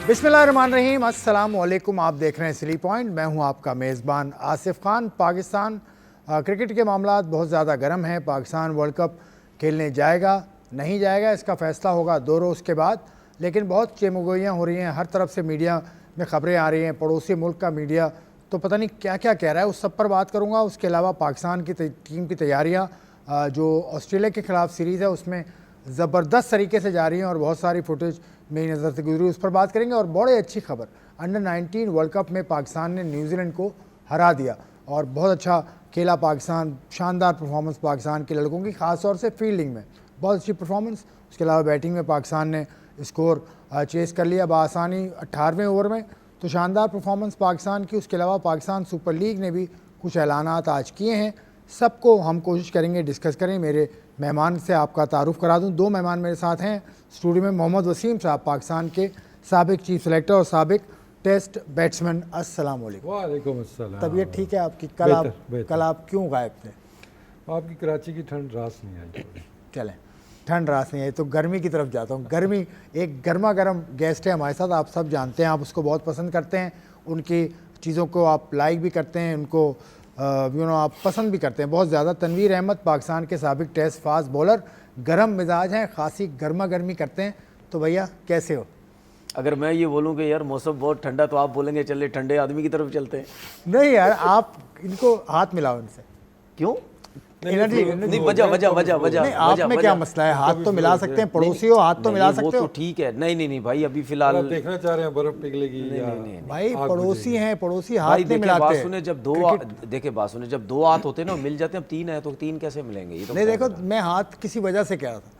बिस्मिल्लाहिर्रहमानिर्रहीम, अस्सलाम वालेकुम। आप देख रहे हैं स्ली पॉइंट। मैं हूं आपका मेज़बान आसिफ खान। पाकिस्तान क्रिकेट के मामलात बहुत ज़्यादा गर्म हैं। पाकिस्तान वर्ल्ड कप खेलने जाएगा नहीं जाएगा इसका फ़ैसला होगा 2 रोज़ के बाद। लेकिन बहुत चेमगोइयाँ हो रही हैं, हर तरफ से मीडिया में ख़बरें आ रही हैं। पड़ोसी मुल्क का मीडिया तो पता नहीं क्या क्या कह रहा है, उस सब पर बात करूँगा। उसके अलावा पाकिस्तान की टीम की तैयारियाँ जो ऑस्ट्रेलिया के ख़िलाफ़ सीरीज़ है उसमें ज़बरदस्त तरीके से जा रही हैं और बहुत सारी फुटेज मेरी नज़र से गुजरी, उस पर बात करेंगे। और बड़ी अच्छी खबर, अंडर 19 वर्ल्ड कप में पाकिस्तान ने न्यूजीलैंड को हरा दिया और बहुत अच्छा खेला पाकिस्तान। शानदार परफॉर्मेंस पाकिस्तान के लड़कों की, ख़ास तौर से फील्डिंग में बहुत अच्छी परफॉर्मेंस। उसके अलावा बैटिंग में पाकिस्तान ने स्कोर चेस कर लिया बआसानी 18वें ओवर में, तो शानदार परफॉर्मेंस पाकिस्तान की। उसके अलावा पाकिस्तान सुपर लीग ने भी कुछ ऐलानात आज किए हैं, सबको हम कोशिश करेंगे डिस्कस करें। मेरे मेहमान से आपका तारुफ़ करा दूं। 2 मेहमान मेरे साथ हैं स्टूडियो में। मोहम्मद वसीम साहब, पाकिस्तान के साबिक चीफ सेलेक्टर और साबिक टेस्ट बैट्समैन। अस्सलाम वालेकुम। वालेकुम अस्सलाम। तबीयत ठीक है आपकी? कल आप क्यों गायब थे? आपकी कराची की ठंड रास नहीं आई। चलें, ठंड रास नहीं आई तो गर्मी की तरफ जाता हूँ। गर्मी, एक गर्मा गर्म गेस्ट है हमारे साथ, आप सब जानते हैं, आप उसको बहुत पसंद करते हैं, उनकी चीज़ों को आप लाइक भी करते हैं, उनको आप पसंद भी करते हैं बहुत ज़्यादा। तनवीर अहमद, पाकिस्तान के साबिक टेस्ट फास्ट बॉलर, गर्म मिजाज हैं, खासी गर्मा गर्मी करते हैं। तो भैया कैसे हो? अगर मैं ये बोलूं कि यार मौसम बहुत ठंडा तो आप बोलेंगे चले ठंडे आदमी की तरफ चलते हैं। नहीं यार, आप इनको हाथ मिलाओ इनसे। क्यों? एनर्जी नहीं, वजह नहीं, आप में क्या मसला है? हाथ तो मिला सकते हैं, पड़ोसी हो, हाथ तो मिला सकते हो। तो ठीक है। नहीं भाई, अभी फिलहाल देखना चाह रहे हैं बर्फ पिघलेगी या भाई पड़ोसी हैं, पड़ोसी हाथ भाई नहीं मिलाते। बासुने जब दो हाथ होते हैं ना, मिल जाते हैं। अब 3 है तो 3 कैसे मिलेंगे? ये तो नहीं देखो, मैं हाथ किसी वजह से कह रहा था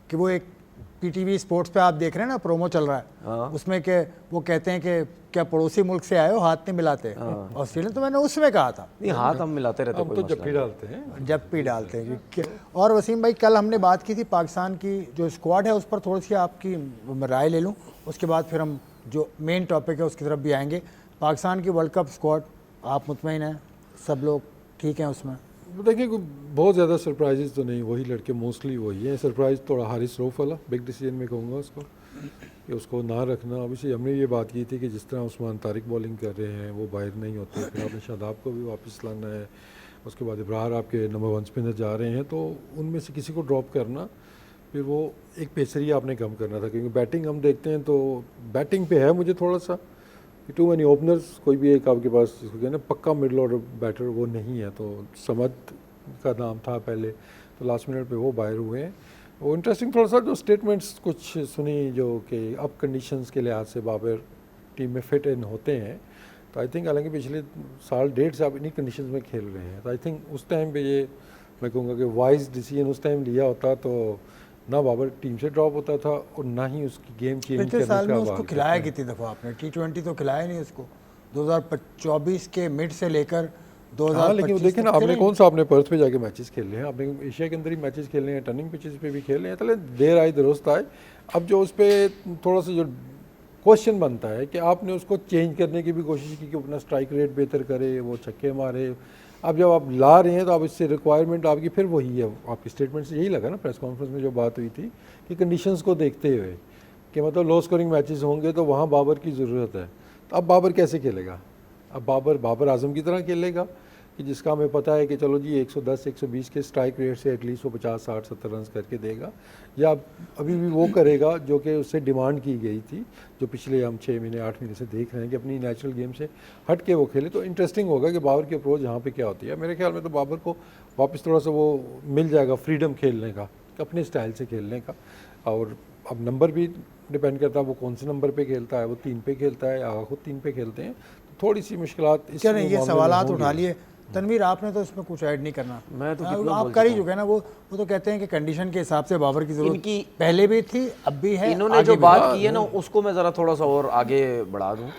कि वो एक पीटीवी स्पोर्ट्स पे आप देख रहे हैं ना, प्रोमो चल रहा है, उसमें के वो कहते हैं कि क्या पड़ोसी मुल्क से आए हो, हाथ नहीं मिलाते ऑस्ट्रेलिया। तो मैंने उसमें कहा था नहीं, हाथ हम मिलाते रहते हैं, हम तो जप्पी डालते हैं। जप्पी डालते हैं। और वसीम भाई, कल हमने बात की थी पाकिस्तान की जो स्क्वाड है उस पर थोड़ी सी आपकी राय ले लूँ, उसके बाद फिर हम जो मेन टॉपिक है उसकी तरफ भी आएंगे। पाकिस्तान की वर्ल्ड कप स्क्वाड, आप मुतमईन हैं? सब लोग ठीक हैं उसमें? देखिए, बहुत ज़्यादा सरप्राइजेस तो नहीं, वही लड़के मोस्टली वही हैं। सरप्राइज थोड़ा हारिस रऊफ वाला बिग डिसीजन में कहूँगा उसको, कि उसको ना रखना। अभी हमने ये बात की थी कि जिस तरह उस्मान तारिक बॉलिंग कर रहे हैं वो बाहर नहीं होते, फिर आपने शादाब को भी वापस लाना है, उसके बाद इब्रार आपके नंबर 1 स्पिनर जा रहे हैं, तो उनमें से किसी को ड्रॉप करना, फिर वो एक पेसरी आपने कम करना था। क्योंकि बैटिंग हम देखते हैं तो बैटिंग पे है मुझे थोड़ा सा टू मैनी ओपनर्स, कोई भी एक आपके पास जिसको कहना पक्का मिडल ऑर्डर बैटर वो नहीं है। तो समद का नाम था पहले, तो लास्ट मिनट पे वो बाहर हुए हैं। वो इंटरेस्टिंग थोड़ा सा जो स्टेटमेंट्स कुछ सुनी, जो कि अब कंडीशंस के लिहाज से बाबर टीम में फिट इन होते हैं, तो आई थिंक हालांकि पिछले साल 1.5 से आप इन्हीं कंडीशंस में खेल रहे हैं, तो आई थिंक उस टाइम पे ये मैं कहूँगा कि वाइज डिसीजन उस टाइम लिया होता तो ना बाबर टीम से ड्रॉप होता था और ना ही उसकी गेम चेंज करने का। पिछले साल में उसको खिलाया कितनी दफ़ा आपने? T20 तो खिलाया नहीं उसको, 2024 के मिड से लेकर 2025। लेकिन देखें ना, आपने कौन सा आपने पर्थ पे जाके मैचेस खेले हैं, आपने एशिया के अंदर ही मैचेस खेले हैं, टर्निंग पिचेस पे भी खेले हैं। चले देर आए दुरुस्त आए। अब जो उस पर थोड़ा सा जो क्वेश्चन बनता है कि आपने उसको चेंज करने की भी कोशिश की कि अपना स्ट्राइक रेट बेहतर करे, वो छक्के मारे। अब जब आप ला रहे हैं तो अब इससे रिक्वायरमेंट आपकी फिर वही है। आपकी स्टेटमेंट से यही लगा ना प्रेस कॉन्फ्रेंस में जो बात हुई थी कि कंडीशंस को देखते हुए कि मतलब लो स्कोरिंग मैचेस होंगे तो वहाँ बाबर की ज़रूरत है। तो अब बाबर कैसे खेलेगा? अब बाबर आजम की तरह खेलेगा कि जिसका हमें पता है कि चलो जी 110-120 के स्ट्राइक रेट से एटलीस्ट वो 50-60-70 रन करके देगा, या अभी भी वो करेगा जो कि उससे डिमांड की गई थी, जो पिछले हम 6 महीने 8 महीने से देख रहे हैं कि अपनी नेचुरल गेम से हट के वो खेले। तो इंटरेस्टिंग होगा कि बाबर की अप्रोच यहाँ पे क्या होती है। मेरे ख्याल में तो बाबर को वापस थोड़ा सा वो मिल जाएगा फ्रीडम खेलने का, अपने स्टाइल से खेलने का। और अब नंबर भी डिपेंड करता है वो कौन से नंबर पे खेलता है, वो 3 पे खेलता है या खुद 3 पे खेलते हैं, तो थोड़ी सी मुश्किलात क्या नहीं। ये सवालात उठा लिए तनवीर, आपने तो इसमें कुछ ऐड नहीं करना। मैं तो आप कर ही चुके हैं ना। वो तो कहते हैं कि कंडीशन के हिसाब से बाबर की जरूरत पहले भी थी, अब भी है। इन्होंने जो बात की है ना, उसको मैं ज़रा थोड़ा सा और आगे बढ़ा दूँ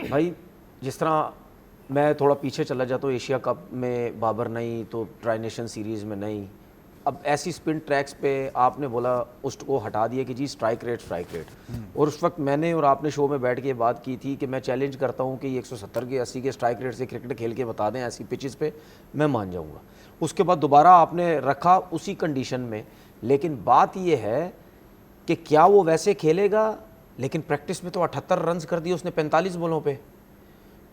भाई। जिस तरह मैं थोड़ा पीछे चला जाता हूँ, एशिया कप में बाबर नहीं, तो ट्राई नेशन सीरीज़ में नहीं। अब ऐसी स्पिन ट्रैक्स पे आपने बोला उसको हटा दिया कि जी स्ट्राइक रेट। और उस वक्त मैंने और आपने शो में बैठ के बात की थी कि मैं चैलेंज करता हूँ कि 170 के 80 के स्ट्राइक रेट से क्रिकेट खेल के बता दें ऐसी पिचेस पे, मैं मान जाऊँगा। उसके बाद दोबारा आपने रखा उसी कंडीशन में, लेकिन बात ये है कि क्या वो वैसे खेलेगा लेकिन प्रैक्टिस में तो 78 रन कर दिए उसने 45 बॉलों पे।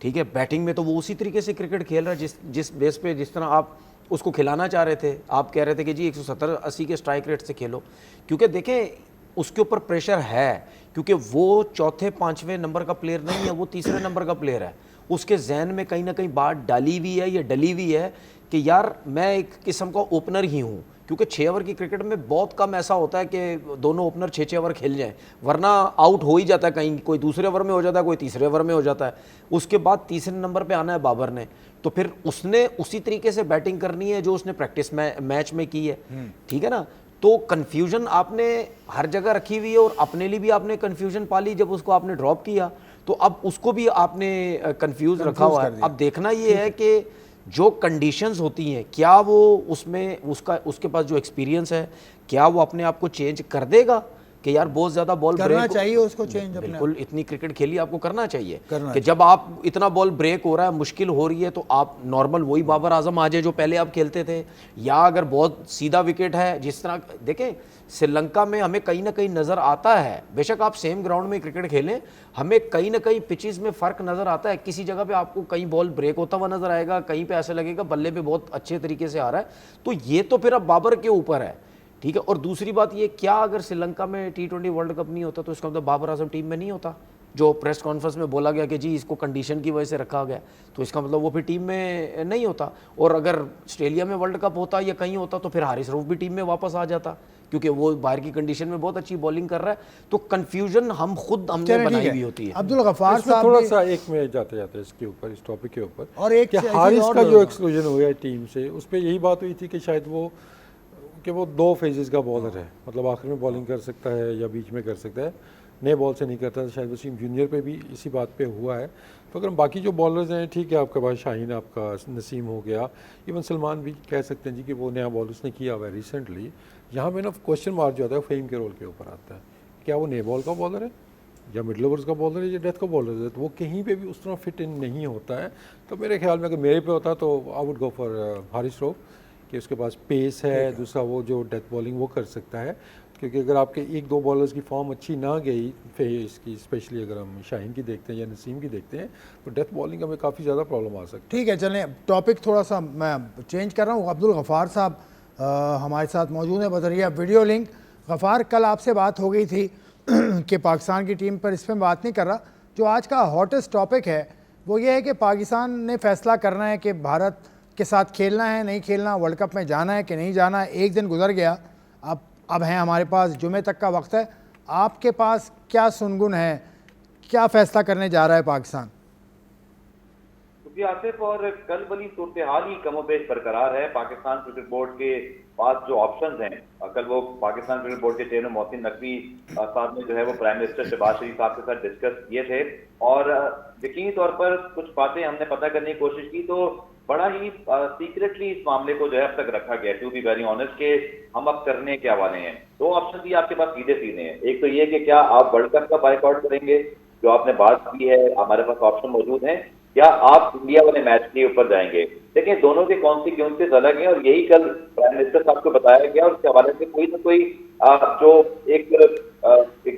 ठीक है, बैटिंग में तो वो उसी तरीके से क्रिकेट खेल रहा है जिस बेस पे जिस तरह आप उसको खिलाना चाह रहे थे। आप कह रहे थे कि जी 170-80 के स्ट्राइक रेट से खेलो, क्योंकि देखें उसके ऊपर प्रेशर है, क्योंकि वो चौथे पांचवें नंबर का प्लेयर नहीं है, वो तीसरे नंबर का प्लेयर है। उसके जहन में कहीं ना कहीं बात डाली हुई है या डली हुई है कि यार मैं एक किस्म का ओपनर ही हूँ, क्योंकि 6 ओवर की क्रिकेट में बहुत कम ऐसा होता है कि दोनों ओपनर 6-6 ओवर खेल जाएं, वरना आउट हो ही जाता है, कहीं कोई दूसरे ओवर में हो जाता है, कोई तीसरे ओवर में हो जाता है। उसके बाद तीसरे नंबर पे आना है बाबर ने, तो फिर उसने उसी तरीके से बैटिंग करनी है जो उसने प्रैक्टिस मैच में की है। ठीक है ना, तो कन्फ्यूजन आपने हर जगह रखी हुई है और अपने लिए भी आपने कन्फ्यूजन पाली जब उसको आपने ड्रॉप किया, तो अब उसको भी आपने कंफ्यूज रखा हुआ है। अब देखना ये है कि जो कंडीशंस होती हैं, क्या वो उसमें उसके पास जो एक्सपीरियंस है, क्या वो अपने आप को चेंज कर देगा कि यार बहुत ज़्यादा बॉल करना चाहिए उसको चेंज। बिल्कुल, इतनी क्रिकेट खेली आपको करना चाहिए करना कि जब आप इतना बॉल ब्रेक हो रहा है, मुश्किल हो रही है, तो आप नॉर्मल वही बाबर आजम आ जाए जो पहले आप खेलते थे, या अगर बहुत सीधा विकेट है जिस तरह देखें श्रीलंका में हमें कहीं ना कहीं नज़र आता है, बेशक आप सेम ग्राउंड में क्रिकेट खेलें, हमें कहीं ना कहीं पिचेस में फ़र्क नज़र आता है। किसी जगह पे आपको कहीं बॉल ब्रेक होता हुआ नज़र आएगा, कहीं पे ऐसा लगेगा बल्ले पे बहुत अच्छे तरीके से आ रहा है। तो ये तो फिर अब बाबर के ऊपर है। ठीक है, और दूसरी बात ये, क्या अगर श्रीलंका में T20 वर्ल्ड कप नहीं होता तो इसका मतलब बाबर आजम टीम में नहीं होता? जो प्रेस कॉन्फ्रेंस में बोला गया कि जी इसको कंडीशन की वजह से रखा गया, तो इसका मतलब वो फिर टीम में नहीं होता। और अगर ऑस्ट्रेलिया में वर्ल्ड कप होता या कहीं होता तो फिर हारिस रऊफ भी टीम में वापस आ जाता, क्योंकि वो बाहर की कंडीशन में बहुत अच्छी बॉलिंग कर रहा है। तो कंफ्यूजन हमने बनाई हुई होती है। अब्दुल गफ्फार साहब थोड़ा सा एक में जाते जाते इसके ऊपर, इस टॉपिक के ऊपर, और एक हारिस का जो एक्सक्लूजन हो गया टीम से, उस पर यही बात हुई थी कि शायद वो 2 फेजेस का बॉलर है, मतलब आखिर में बॉलिंग कर सकता है या बीच में कर सकता है, नए बॉल से नहीं करता। शायद वसीम जूनियर पे भी इसी बात पे हुआ है। तो अगर बाकी जो बॉलर्स हैं, ठीक है, आपके पास शाहीन, आपका नसीम हो गया, इवन सलमान भी कह सकते हैं जी कि वो नया बॉल उसने किया हुआ है रिसेंटली। यहाँ पे ना क्वेश्चन मार्क जो आता है फेम के रोल के ऊपर आता है, क्या वो नए बॉल का बॉलर है या मिडल ओवर्स का बॉलर है या डेथ का बॉलर है, तो वो कहीं पे भी उस तरह फिट इन नहीं होता है। तो मेरे ख्याल में अगर मेरे पे होता तो I would go for Haris Rauf, कि उसके पास पेस है, दूसरा वो जो डेथ बॉलिंग वो कर सकता है। क्योंकि अगर आपके 1-2 बॉलर्स की फॉर्म अच्छी ना गई फेस की, स्पेशली अगर हम शाहीन की देखते हैं या नसीम की देखते हैं, तो डेथ बॉलिंग हमें काफ़ी ज़्यादा प्रॉब्लम आ सकती है। ठीक है, चलें टॉपिक थोड़ा सा मैं चेंज कर रहा हूँ। अब्दुल गफ्फार साहब हमारे साथ मौजूद हैं बजरिया वीडियो लिंक। गफ्फार, कल आपसे बात हो गई थी कि पाकिस्तान की टीम पर, इस पर बात नहीं कर रहा। जो आज का हॉटेस्ट टॉपिक है वो ये है कि पाकिस्तान ने फैसला करना है कि भारत के साथ खेलना है नहीं खेलना, वर्ल्ड कप में जाना है कि नहीं जाना है। एक दिन गुजर गया, अब है हमारे पास जुमे तक का वक्त है। आपके पास क्या सुनगुन है, क्या फैसला करने जा रहा है पाकिस्तान? क्योंकि आसिफ, और कल वाली सूरत हाल ही कमोबेश बरकरार है। पाकिस्तान क्रिकेट बोर्ड के पास जो ऑप्शंस हैं, कल वो पाकिस्तान क्रिकेट बोर्ड के चेयरमैन मोहसिन नकवी साहब ने जो है वो प्राइम मिनिस्टर शहबाज शरीफ साहब के साथ डिस्कस किए थे, और यकीनी तौर पर कुछ बातें हमने पता करने की कोशिश की, तो बड़ा ही सीक्रेटली इस मामले को जो है अब तक रखा गया, टू बी वेरी ऑनेस्ट, के हम अब करने क्या वाले हैं। 2 ऑप्शन भी आपके पास सीधे सीधे हैं। एक तो ये कि क्या आप वर्ल्ड कप का बाइकआउट करेंगे, जो आपने बात की है, हमारे पास ऑप्शन मौजूद हैं, या आप इंडिया वाले मैच के ऊपर जाएंगे। देखिए, दोनों के कॉन्सिक्वेंसेस अलग हैं, और यही कल प्राइम मिनिस्टर साहब को बताया गया, और उसके हवाले से कोई ना कोई जो एक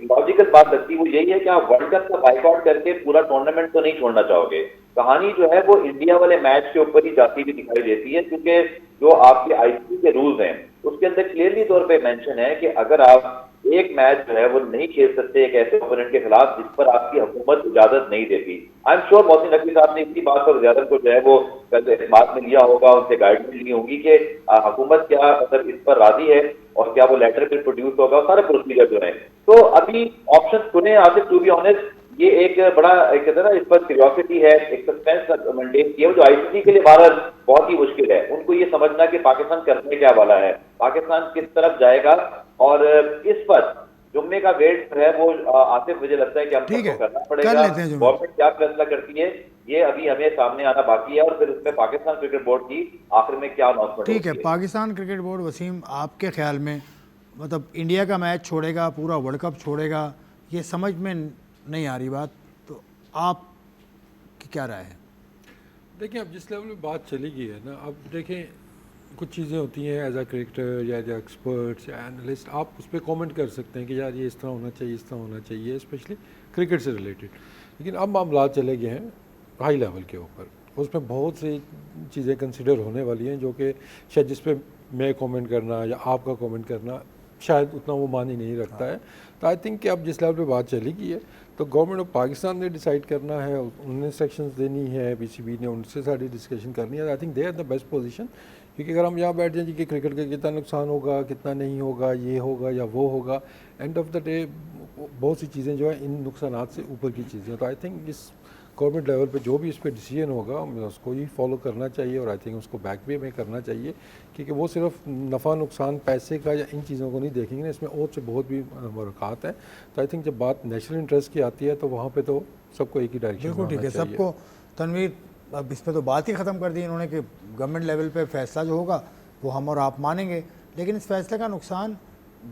लॉजिकल बात लगती है वो यही है कि आप वर्ल्ड कप का बाइकआउट करके पूरा टूर्नामेंट तो नहीं छोड़ना चाहोगे। कहानी जो है वो इंडिया वाले मैच के ऊपर ही जाती हुई दिखाई देती है, क्योंकि जो आपके आईसीसी के रूल्स हैं उसके अंदर क्लियरली तौर पे मेंशन है कि अगर आप एक मैच जो है वो नहीं खेल सकते एक ऐसे ओपोनेंट के खिलाफ जिस पर आपकी हुकूमत इजाजत नहीं देती। I am sure Mohsin Naqvi साहब ने इसी बात पर ज़्यादा को जो है वो बात में लिया होगा, उनसे गाइडलाइन ली होगी कि हुकूमत क्या मतलब इस पर राजी है और क्या वो लेटर भी प्रोड्यूस होगा, सारे प्रोसीजर जो है। तो अभी ऑप्शन सुने आसिफ, टू बी ऑनेस्ट, ये एक बड़ा एक कहते हैं ना, इस पर क्यूरियोसिटी है, एक सस्पेंस मेंटेन किया, जो आईसीसी के लिए भारत बहुत ही मुश्किल है उनको ये समझना कि पाकिस्तान करने क्या वाला है, पाकिस्तान किस तरफ जाएगा, और इस पर जुम्मे का वेट है वो आसिफ मुझे लगता है कि हम सबको करना पड़ेगा। गवर्नमेंट क्या फैसला करती है ये अभी हमें सामने आना बाकी है, और फिर उसमें पाकिस्तान क्रिकेट बोर्ड की आखिर में क्या अनाउंसमेंट। ठीक है, पाकिस्तान क्रिकेट बोर्ड, वसीम, आपके ख्याल में मतलब इंडिया का मैच छोड़ेगा, पूरा वर्ल्ड कप छोड़ेगा, ये समझ में नहीं आ रही बात, तो आप की क्या राय है? देखिए, अब जिस लेवल में बात चली गई है ना, अब देखें कुछ चीज़ें होती हैं एज अ क्रिकेटर या एज एक्सपर्ट्स या एनालिस्ट, आप उस पर कॉमेंट कर सकते हैं कि यार ये इस तरह होना चाहिए, इस तरह होना चाहिए, स्पेशली क्रिकेट से रिलेटेड। लेकिन अब मामला चले गए हैं हाई लेवल के ऊपर, उसमें बहुत सी चीज़ें कंसिडर होने वाली हैं जो कि शायद जिस पे मैं कमेंट करना या आपका कमेंट करना शायद उतना वो मान ही नहीं रखता है। तो आई थिंक कि अब जिस लेवल पे बात चली गई है तो गवर्नमेंट ऑफ पाकिस्तान ने डिसाइड करना है, उन्होंने इंस्ट्रक्शंस देनी है, पीसीबी ने उनसे सारी डिस्कशन करनी है। I think they are the best position, क्योंकि अगर हम यहाँ बैठ जाएं कि क्रिकेट का कितना नुकसान होगा, कितना नहीं होगा, ये होगा या वो होगा, एंड ऑफ द डे बहुत सी चीज़ें जो है इन नुकसानात से ऊपर की चीज़ें। तो आई थिंक इस गवर्नमेंट लेवल पे जो भी इस पर डिसीजन होगा हमें उसको ही फॉलो करना चाहिए, और आई थिंक उसको बैक भी हमें करना चाहिए, क्योंकि वो सिर्फ नफ़ा नुकसान पैसे का या इन चीज़ों को नहीं देखेंगे ना, इसमें और से बहुत भी मरक़ात हैं। तो आई थिंक जब बात नेशनल इंटरेस्ट की आती है तो वहाँ पे तो सबको एक ही डायरेक्शन। बिल्कुल ठीक है, सबको। तनवीर, अब इस पर तो बात ही ख़त्म कर दी इन्होंने कि गवर्नमेंट लेवल पे फैसला जो होगा वो हम और आप मानेंगे, लेकिन इस फैसले का नुकसान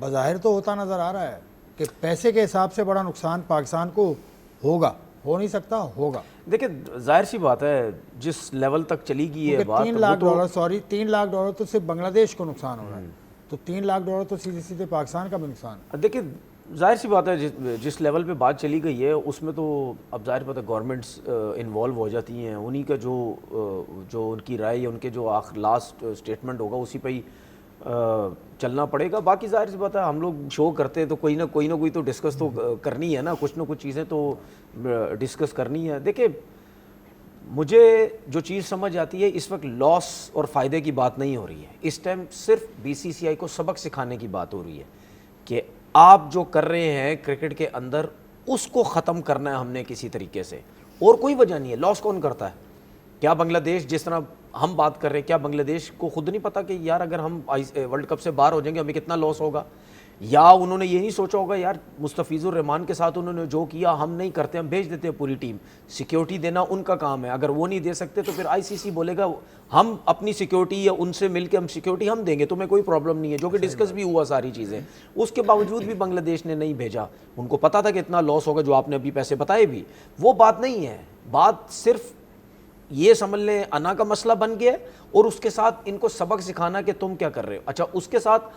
बज़ाहिर तो होता नज़र आ रहा है कि पैसे के हिसाब से बड़ा नुकसान पाकिस्तान को होगा, हो नहीं सकता, होगा। देखिए जाहिर सी बात है जिस लेवल तक चली गई है बात, 3 lakh dollar, sorry 3 lakh dollar तो सिर्फ बांग्लादेश को नुकसान हो रहा है, तो 3 लाख डॉलर तो सीधे सीधे पाकिस्तान का भी नुकसान है। देखिए जाहिर सी बात है जिस लेवल पे बात चली गई है उसमें तो अब जाहिर बात है गवर्नमेंट्स इन्वॉल्व हो जाती हैं, उन्हीं का जो उनकी राय या उनके जो लास्ट स्टेटमेंट होगा उसी पे ही चलना पड़ेगा। बाकी जाहिर सी बात है हम लोग शो करते हैं तो कोई ना कोई तो डिस्कस तो करनी है ना कुछ चीज़ें तो डिस्कस करनी है। देखिए मुझे जो चीज़ समझ आती है इस वक्त लॉस और फ़ायदे की बात नहीं हो रही है, इस टाइम सिर्फ बीसीसीआई को सबक सिखाने की बात हो रही है कि आप जो कर रहे हैं क्रिकेट के अंदर उसको ख़त्म करना है हमने किसी तरीके से, और कोई वजह नहीं है। लॉस कौन करता है? क्या बांग्लादेश, जिस तरह हम बात कर रहे हैं, क्या बांग्लादेश को खुद नहीं पता कि यार अगर हम वर्ल्ड कप से बाहर हो जाएंगे हमें कितना लॉस होगा? या उन्होंने ये नहीं सोचा होगा यार मुस्तफिजुर रहमान के साथ उन्होंने जो किया हम नहीं करते, हम भेज देते हैं पूरी टीम, सिक्योरिटी देना उनका काम है, अगर वो नहीं दे सकते तो फिर आईसीसी बोलेगा हम अपनी सिक्योरिटी या उनसे मिलकर हम सिक्योरिटी हम देंगे, तुम्हें कोई प्रॉब्लम नहीं है, जो कि डिस्कस भी हुआ सारी चीज़ें। उसके बावजूद भी बांग्लादेश ने नहीं भेजा, उनको पता था कि इतना लॉस होगा, जो आपने अभी पैसे बताए भी, वो बात नहीं है। बात सिर्फ ये समझ लें अना का मसला बन गया और उसके साथ इनको सबक सिखाना कि तुम क्या कर रहे हो। अच्छा उसके साथ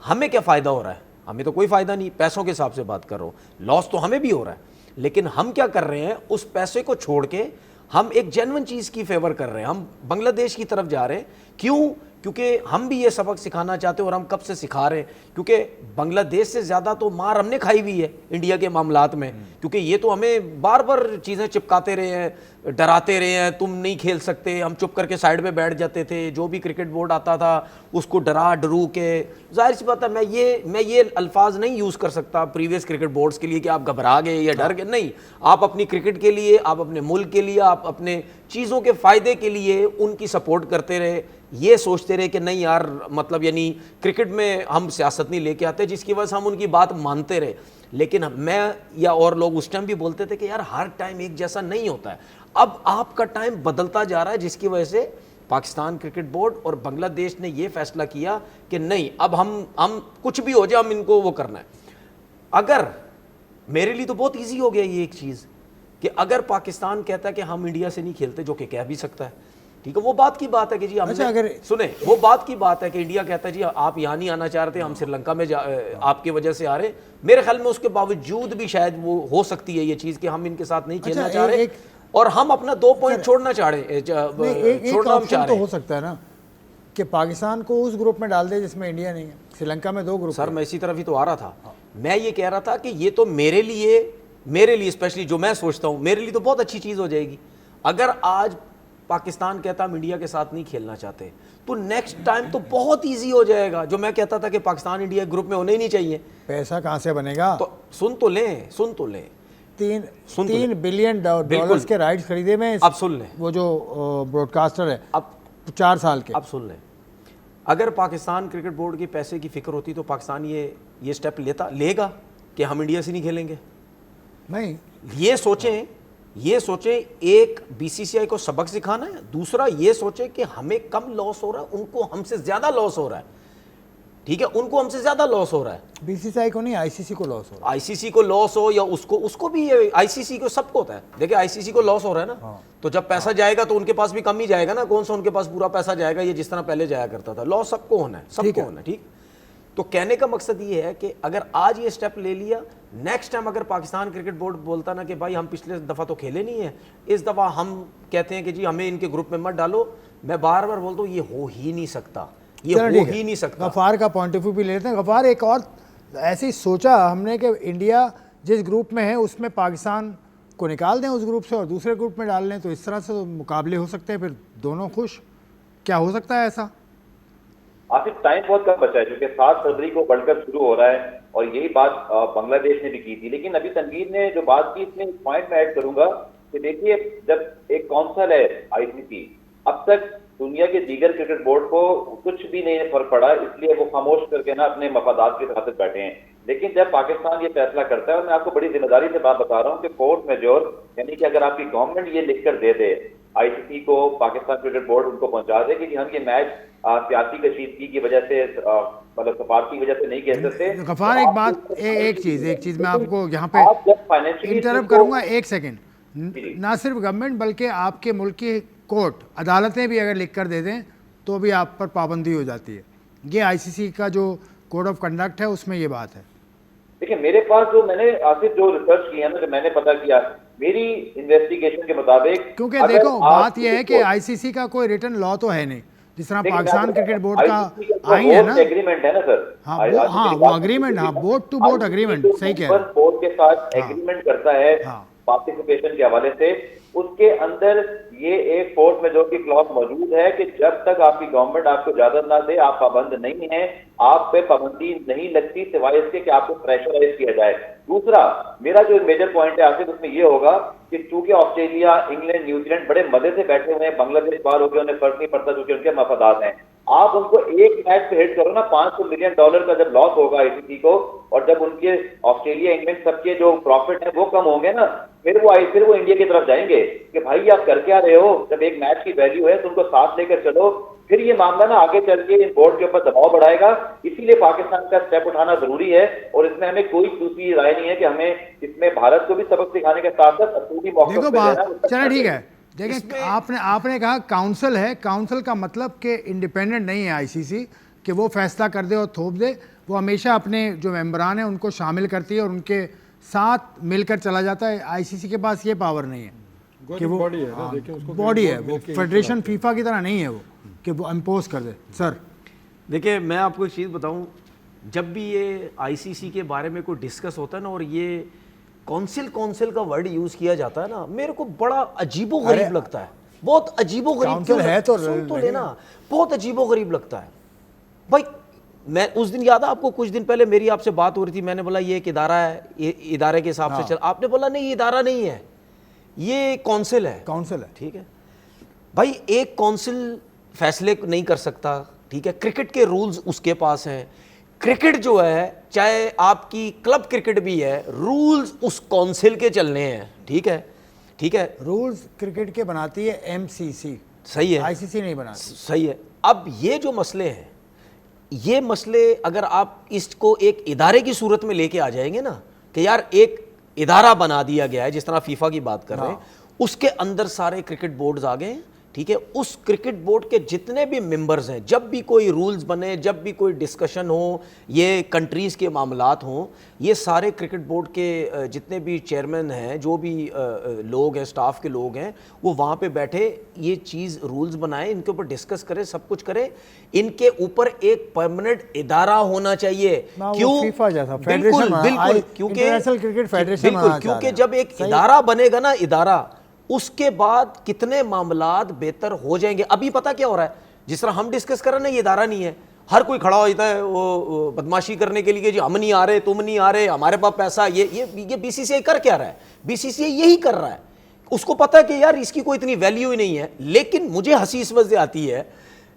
हमें क्या फ़ायदा हो रहा है? हमें तो कोई फ़ायदा नहीं, पैसों के हिसाब से बात कर रहा हूँ, लॉस तो हमें भी हो रहा है, लेकिन हम क्या कर रहे हैं उस पैसे को छोड़ के हम एक जेन्युइन चीज़ की फेवर कर रहे हैं, हम बांग्लादेश की तरफ जा रहे हैं। क्यों? क्योंकि हम भी ये सबक सिखाना चाहते हैं और हम कब से सिखा रहे हैं, क्योंकि बांग्लादेश से ज़्यादा तो मार हमने खाई हुई है इंडिया के मामलात में, क्योंकि ये तो हमें बार बार चीज़ें चिपकाते रहे हैं, डराते रहे हैं, तुम नहीं खेल सकते, हम चुप करके साइड में बैठ जाते थे, जो भी क्रिकेट बोर्ड आता था उसको डरा डरू के। जाहिर सी बात है मैं ये अल्फाज नहीं यूज़ कर सकता प्रीवियस क्रिकेट बोर्ड्स के लिए कि आप घबरा गए या डर गए, नहीं, आप अपनी क्रिकेट के लिए, आप अपने मुल्क के लिए, आप अपने चीज़ों के फ़ायदे के लिए उनकी सपोर्ट करते रहे, ये सोचते रहे कि नहीं यार मतलब यानी क्रिकेट में हम सियासत नहीं लेके आते, जिसकी वजह से हम उनकी बात मानते रहे। लेकिन मैं या और लोग उस टाइम भी बोलते थे कि यार हर टाइम एक जैसा नहीं होता है, अब आपका टाइम बदलता जा रहा है, जिसकी वजह से पाकिस्तान क्रिकेट बोर्ड और बांग्लादेश ने ये फैसला किया कि नहीं अब हम कुछ भी हो जाए हम इनको वो करना है। अगर मेरे लिए तो बहुत ईजी हो गया ये एक चीज़ कि अगर पाकिस्तान कहता है कि हम इंडिया से नहीं खेलते, जो कि कह भी सकता है, ठीक है, वो बात की बात है कि जी हमने, अच्छा, अगर सुने, वो बात की बात है कि इंडिया कहता है जी आप यहाँ नहीं आना चाह रहे थे, हम श्रीलंका में आपकी वजह से आ रहे, मेरे ख्याल में उसके बावजूद भी शायद वो हो सकती है ये चीज़ कि हम इनके साथ नहीं खेलना चाह रहे और हम अपना 2 पॉइंट छोड़ना चाह रहे, छोड़ना हम चाह रहे। तो हो सकता है ना कि पाकिस्तान को उस ग्रुप में डाल दे जिसमें इंडिया नहीं है, श्रीलंका में 2 ग्रुप। सर मैं इसी तरफ ही तो आ रहा था, मैं ये कह रहा था कि ये तो मेरे लिए स्पेशली जो मैं सोचता हूँ मेरे लिए तो बहुत अच्छी चीज़ हो जाएगी। अगर आज पाकिस्तान कहता हम इंडिया के साथ नहीं खेलना चाहते तो नेक्स्ट टाइम तो बहुत इजी हो जाएगा। जो मैं कहता था कि पाकिस्तान इंडिया ग्रुप में होने ही नहीं चाहिए, पैसा कहाँ से बनेगा? तो सुन तो लें 3 बिलियन डॉलर्स के राइट्स खरीदे में। अब सुन लें, वो जो ब्रॉडकास्टर है अब 4 साल के, अब सुन लें, अगर पाकिस्तान क्रिकेट बोर्ड की पैसे की फिक्र होती तो पाकिस्तान ये स्टेप लेगा कि हम इंडिया से नहीं खेलेंगे? नहीं, ये सोचें एक बीसीसीआई को सबक सिखाना है, दूसरा ये सोचें कि हमें कम लॉस हो रहा है, उनको हमसे ज़्यादा लॉस हो रहा है। ठीक है, उनको हमसे ज्यादा लॉस हो रहा है। बीसीसीआई को नहीं, आईसीसी को लॉस हो रहा आईसीसी को लॉस हो या उसको भी, आईसीसी को सबको होता है। देखिए आईसीसी को लॉस हो रहा है ना, तो जब पैसा जाएगा तो उनके पास भी कम ही जाएगा ना, कौन सा उनके पास पूरा पैसा जाएगा, ये जिस तरह पहले जाया करता था। लॉस सबको होना है, सबको होना है, ठीक। तो कहने का मकसद ये है कि अगर आज ये स्टेप ले लिया, नेक्स्ट टाइम अगर पाकिस्तान क्रिकेट बोर्ड बोलता ना कि भाई हम पिछले दफ़ा तो खेले नहीं है, इस दफ़ा हम कहते हैं कि जी हमें इनके ग्रुप में मत डालो, मैं बार बार बोलता हूँ ये हो ही नहीं सकता, ये चलो हो ठीक है। ही नहीं सकता। गफ़ार का पॉइंट ऑफ व्यू भी लेते हैं। गफ़ार, एक और ऐसे ही सोचा हमने कि इंडिया जिस ग्रुप में है उसमें पाकिस्तान को निकाल दें उस ग्रुप से और दूसरे ग्रुप में डाल लें, तो इस तरह से तो मुकाबले हो सकते हैं, फिर दोनों खुश। क्या हो सकता है ऐसा? आसिफ, टाइम बहुत कम बचा है क्योंकि 7 फरवरी को वर्ल्ड कप शुरू हो रहा है और यही बात बांग्लादेश ने भी की थी। लेकिन अभी तनवीर ने जो बात की, इसमें एक पॉइंट में ऐड करूंगा कि देखिए, जब एक काउंसिल है आईसीसी, अब तक दुनिया के दीगर क्रिकेट बोर्ड को कुछ भी नहीं फर्क पड़ा, इसलिए वो खामोश करके ना अपने मफादात के खातिर बैठे हैं। लेकिन जब पाकिस्तान ये फैसला करता है, और मैं आपको बड़ी जिम्मेदारी से बात बता रहा हूँ कि फोर्स मेजोर, यानी कि अगर आपकी गवर्नमेंट ये लिख कर दे दे आईसीसी को, पाकिस्तान क्रिकेट बोर्ड उनको पहुंचा दे कि हम ये मैच सियासी कशीदगी की वजह से, मतलब सफारती की वजह से नहीं खेल सकते। गफ़ार, एक बात, एक चीज़ मैं आपको यहाँ पे आप जब फाइनेंशियली इंटरप्ट करूँगा, एक सेकेंड। ना सिर्फ गवर्नमेंट बल्कि आपके मुल्क की कोर्ट, अदालतें भी अगर लिख कर दे दें तो भी आप पर पाबंदी हो जाती है। ये आईसीसी का जो कोड ऑफ कंडक्ट है उसमें ये बात है। देखिए, मेरे पास जो मैंने आसिफ जो रिसर्च किया ना, जो मैंने पता किया, मेरी इन्वेस्टिगेशन के मुताबिक, क्योंकि देखो बात यह है कि आईसीसी का कोई रिटन लॉ तो है नहीं, जिस तरह पाकिस्तान क्रिकेट बोर्ड का आइन है ना, एग्रीमेंट है ना सर। हाँ वो अग्रीमेंट, हाँ, बोर्ड टू बोर्ड अग्रीमेंट, सही कह रहे हैं। बोर्ड के साथ एग्रीमेंट करता है पार्टिसिपेशन के हवाले से, उसके अंदर ये एक फोर्स मेजोर की क्लॉज मौजूद है कि जब तक आपकी गवर्नमेंट आपको इजाजत ना दे, आप पाबंद नहीं है, आप पे पाबंदी नहीं लगती सिवाय इसके कि आपको प्रेशराइज किया जाए। दूसरा, मेरा जो मेजर पॉइंट है आसिफ, उसमें ये होगा कि चूंकि ऑस्ट्रेलिया, इंग्लैंड, न्यूजीलैंड बड़े मजे से बैठे हुए हैं, बांग्लादेश बाहर हो गया, उन्हें फर्क नहीं पड़ता क्योंकि उनके मफादात हैं। आप उनको एक मैच पे हिट करो ना, $500 मिलियन का जब लॉस होगा आईसीसी को, और जब उनके ऑस्ट्रेलिया, इंग्लैंड सबके जो प्रॉफिट है वो कम होंगे ना, फिर वो इंडिया की तरफ जाएंगे कि भाई आप कर क्या रहे हो। जब एक मैच की वैल्यू है तो उनको साथ लेकर चलो, फिर ये मामला ना आगे चल के इन बोर्ड के ऊपर दबाव बढ़ाएगा। इसीलिए पाकिस्तान का स्टेप उठाना जरूरी है, और इसमें हमें कोई दूसरी राय नहीं है कि हमें इसमें भारत को भी सबक सिखाने के साथ साथ असूली मौके पे लेना। चलो ठीक है, देखिए आपने कहा काउंसिल है, काउंसिल का मतलब कि इंडिपेंडेंट नहीं है आईसीसी कि वो फैसला कर दे और थोप दे। वो हमेशा अपने जो मेंबरान हैं उनको शामिल करती है और उनके साथ मिलकर चला जाता है। आईसीसी के पास ये पावर नहीं है कि वो बॉडी है, वो फेडरेशन फीफा की तरह नहीं है वो कि वो इम्पोज कर दे। सर देखिए, मैं आपको एक चीज़ बताऊं, जब भी ये आईसीसी के बारे में कोई डिस्कस होता है ना, और ये काउंसिल का वर्ड यूज़ किया जाता है ना, मेरे को बड़ा अजीबोगरीब लगता है, बहुत अजीबोगरीब है तो लेना, बहुत अजीबोगरीब लगता है भाई। मैं उस दिन याद है आपको, कुछ दिन पहले मेरी आपसे बात हो रही थी, मैंने बोला ये एक इदारा है, ये इदारे के हिसाब से चल, आपने बोला नहीं ये इदारा नहीं है, ये काउंसिल है। काउंसिल है, ठीक है भाई, एक काउंसिल फैसले नहीं कर सकता, ठीक है, क्रिकेट के रूल्स उसके पास हैं। क्रिकेट जो है, चाहे आपकी क्लब क्रिकेट भी है, रूल्स उस काउंसिल के चलने हैं, ठीक है, ठीक है। रूल्स क्रिकेट के बनाती है एमसीसी, सही है, आईसीसी नहीं बनाती। सही है। अब ये जो मसले हैं, ये मसले अगर आप इसको एक इदारे की सूरत में लेके आ जाएंगे ना, कि यार एक इदारा बना दिया गया है, जिस तरह फीफा की बात कर रहे हैं, उसके अंदर सारे क्रिकेट बोर्ड्स आ गए हैं, ठीक है, उस क्रिकेट बोर्ड के जितने भी मेंबर्स हैं, जब भी कोई रूल्स बने, जब भी कोई डिस्कशन हो, ये कंट्रीज़ के मामलात हों, ये सारे क्रिकेट बोर्ड के जितने भी चेयरमैन हैं, जो भी लोग हैं, स्टाफ के लोग हैं, वो वहाँ पे बैठे ये चीज़ रूल्स बनाएं, इनके ऊपर डिस्कस करें, सब कुछ करें। इनके ऊपर एक परमानेंट इदारा होना चाहिए। क्यों? फीफा जैसा बिल्कुल बिल्कुल, क्योंकि इंटरनेशनल क्रिकेट फेडरेशन, बिल्कुल, क्योंकि जब एक इदारा बनेगा ना, इदारा, उसके बाद कितने मामलात बेहतर हो जाएंगे। अभी पता क्या हो रहा है, जिस तरह हम डिस्कस कर रहे हैं ना, ये इदारा नहीं है, हर कोई खड़ा हो जाता है वो बदमाशी करने के लिए, जी हम नहीं आ रहे, तुम नहीं आ रहे, हमारे पास पैसा, ये बीसीसीआई कर क्या रहा है? बीसीसीआई यही कर रहा है, उसको पता है कि यार इसकी कोई इतनी वैल्यू ही नहीं है। लेकिन मुझे हंसी इस वजह से आती है,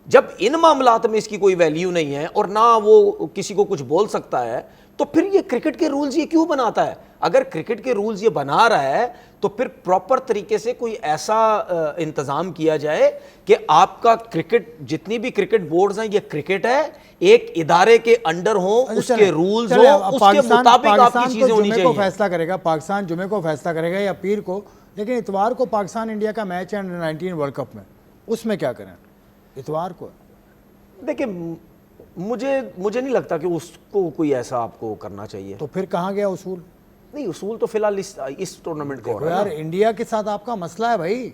जब इन मामलात में इसकी कोई वैल्यू नहीं है और ना वो किसी को कुछ बोल सकता है, तो फिर ये क्रिकेट के रूल्स ये क्यों बनाता है? अगर क्रिकेट के रूल्स ये बना रहा है तो फिर प्रॉपर तरीके से कोई ऐसा इंतजाम किया जाए कि आपका क्रिकेट, जितनी भी क्रिकेट बोर्ड्स हैं, ये क्रिकेट है, एक इदारे के अंडर हो, उसके रूल्स हो, उसके मुताबिक आपकी चीजें होनी चाहिए। फैसला करेगा पाकिस्तान, जुमे को फैसला करेगा या पीर को, लेकिन इतवार को पाकिस्तान इंडिया का मैच है अंडर 19 वर्ल्ड कप में, उसमें क्या करें इतवार को? देखिए, मुझे नहीं लगता कि उसको कोई ऐसा आपको करना चाहिए। तो फिर कहाँ गया उसूल? नहीं, उसूल तो फिलहाल इस टूर्नामेंट का हो रहा है यार, ना। इंडिया के साथ आपका मसला है भाई,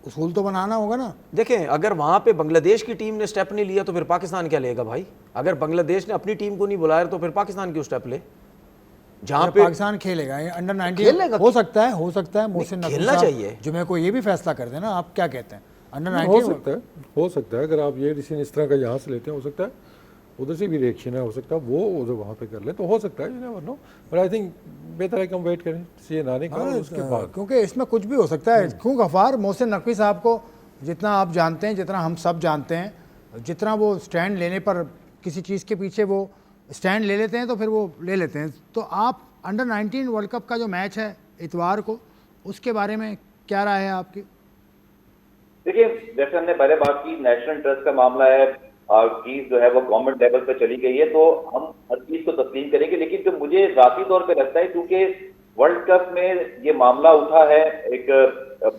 उसूल तो बनाना होगा ना। देखें, अगर वहां पे बांग्लादेश की टीम ने स्टेप नहीं लिया तो फिर पाकिस्तान क्या लेगा भाई? अगर बांग्लादेश ने अपनी टीम को नहीं बुलाया तो फिर पाकिस्तान क्यों स्टेप ले? जहां पे पाकिस्तान खेलेगा अंडर 19 खेलेगा, हो सकता है मोहसिन नकवी खेलना साहब चाहिए। जुमे को ये भी फैसला कर देना, आप क्या कहते हैं? अंडर हो 19 सकता है अगर आप ये डिसीजन इस तरह का यहाँ से लेते हैं, हो सकता है उधर से भी रिएक्शन है, हो सकता है वो उधर वहाँ पे कर ले, तो हो सकता है, you never know, but I think बेहतर है कि हम वेट करें सीजन आने का और उसके बाद, क्योंकि इसमें कुछ भी हो सकता है। क्यों गफार, मोहसिन नकवी साहब को जितना आप जानते हैं, जितना हम सब जानते हैं, जितना वो स्टैंड लेने पर किसी चीज़ के पीछे वो स्टैंड ले लेते हैं तो फिर वो ले लेते हैं। तो आप अंडर 19 वर्ल्ड कप का जो मैच है इतवार को, उसके बारे में क्या राय है आपकी? देखिए, जैसे हमने पहले बात की, नेशनल ट्रस्ट का मामला है, चीज जो है वो गवर्नमेंट लेवल पे चली गई है, तो हम हर चीज को तस्लीम करेंगे। लेकिन जो मुझे जाती तौर पे लगता है, क्योंकि वर्ल्ड कप में ये मामला उठा है एक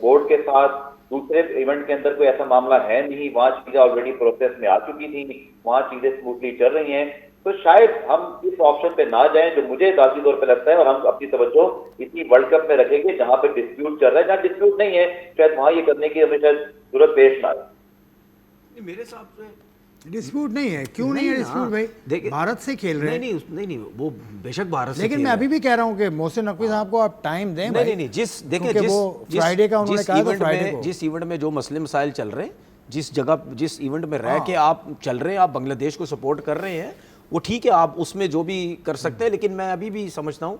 बोर्ड के साथ, दूसरे इवेंट के अंदर कोई ऐसा मामला है नहीं, वहां चीजें ऑलरेडी प्रोसेस में आ चुकी थी, वहां चीजें स्मूथली चल रही हैं, तो शायद हम इस ऑप्शन पे ना जाएं, जो मुझे जाती तौर पे लगता है, और हम अपनी तवज्जो इसी वर्ल्ड कप में रखेंगे जहां पे डिस्प्यूट चल रहा है। जहां डिस्प्यूट नहीं है, शायद वहां ये करने की हमें शायद जरूरत पेश ना आए। मेरे हिसाब से डिस्प्यूट नहीं है। क्यों नहीं है डिस्प्यूट भाई? देखिए, भारत से खेल रहे हैं। नहीं, वो बेशक भारत से लेकिन खेल मैं रहे अभी भी कह रहा हूँ कि मोहसिन नकवी साहब को आप टाइम दें भाई। नहीं, देखिए, क्योंकि वो फ्राइडे का उन्होंने कहा था, फ्राइडे को जिस इवेंट में जो मसले मसाइल चल रहे हैं, जिस इवेंट में रह के आप चल रहे हैं, आप बांग्लादेश को सपोर्ट कर रहे हैं, वो ठीक है, आप उसमें जो भी कर सकते हैं। लेकिन मैं अभी भी समझता हूँ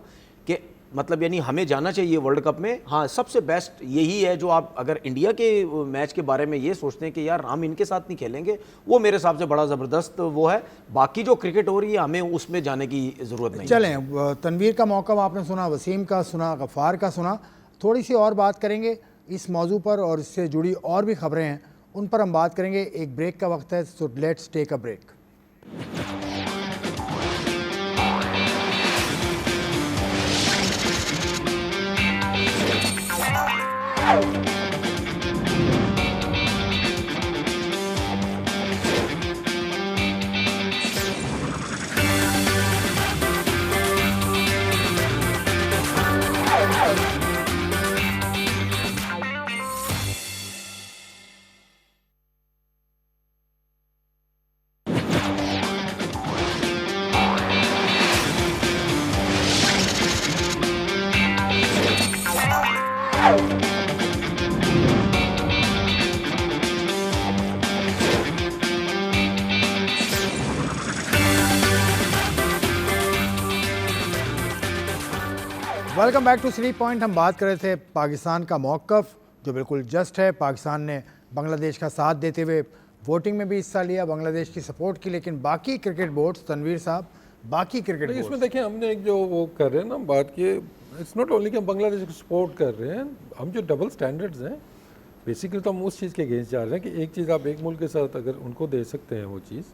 कि मतलब यानी हमें जाना चाहिए वर्ल्ड कप में। हाँ, सबसे बेस्ट यही है, जो आप अगर इंडिया के मैच के बारे में ये सोचते हैं कि यार हम इनके साथ नहीं खेलेंगे, वो मेरे हिसाब से बड़ा ज़बरदस्त वो है। बाकी जो क्रिकेट हो रही है, हमें उसमें जाने की ज़रूरत नहीं। चलें, तनवीर का मौका आपने सुना, वसीम का सुना, गफ़ार का सुना, थोड़ी सी और बात करेंगे इस मौजू पर, और इससे जुड़ी और भी खबरें हैं, उन पर हम बात करेंगे। एक ब्रेक का वक्त है, so let's take a break. Welcome back to sleep point. हम बात कर रहे थे पाकिस्तान का मौक़िफ़ जो बिल्कुल जस्ट है। पाकिस्तान ने बांग्लादेश का साथ देते हुए वोटिंग में भी हिस्सा लिया, बांग्लादेश की सपोर्ट की, लेकिन बाकी क्रिकेट बोर्ड्स, तनवीर साहब, बाकी क्रिकेट बोर्ड्स, इसमें देखिए हमने एक जो वो कर रहे हैं ना बात की, इट्स नॉट ओनली कि हम बांग्लादेश को सपोर्ट कर रहे हैं, हम जो डबल स्टैंडर्ड्स हैं बेसिकली तो हम उस चीज़ के अगेंस्ट जा रहे हैं कि एक चीज़ आप एक मुल्क के साथ अगर उनको दे सकते हैं वो चीज़,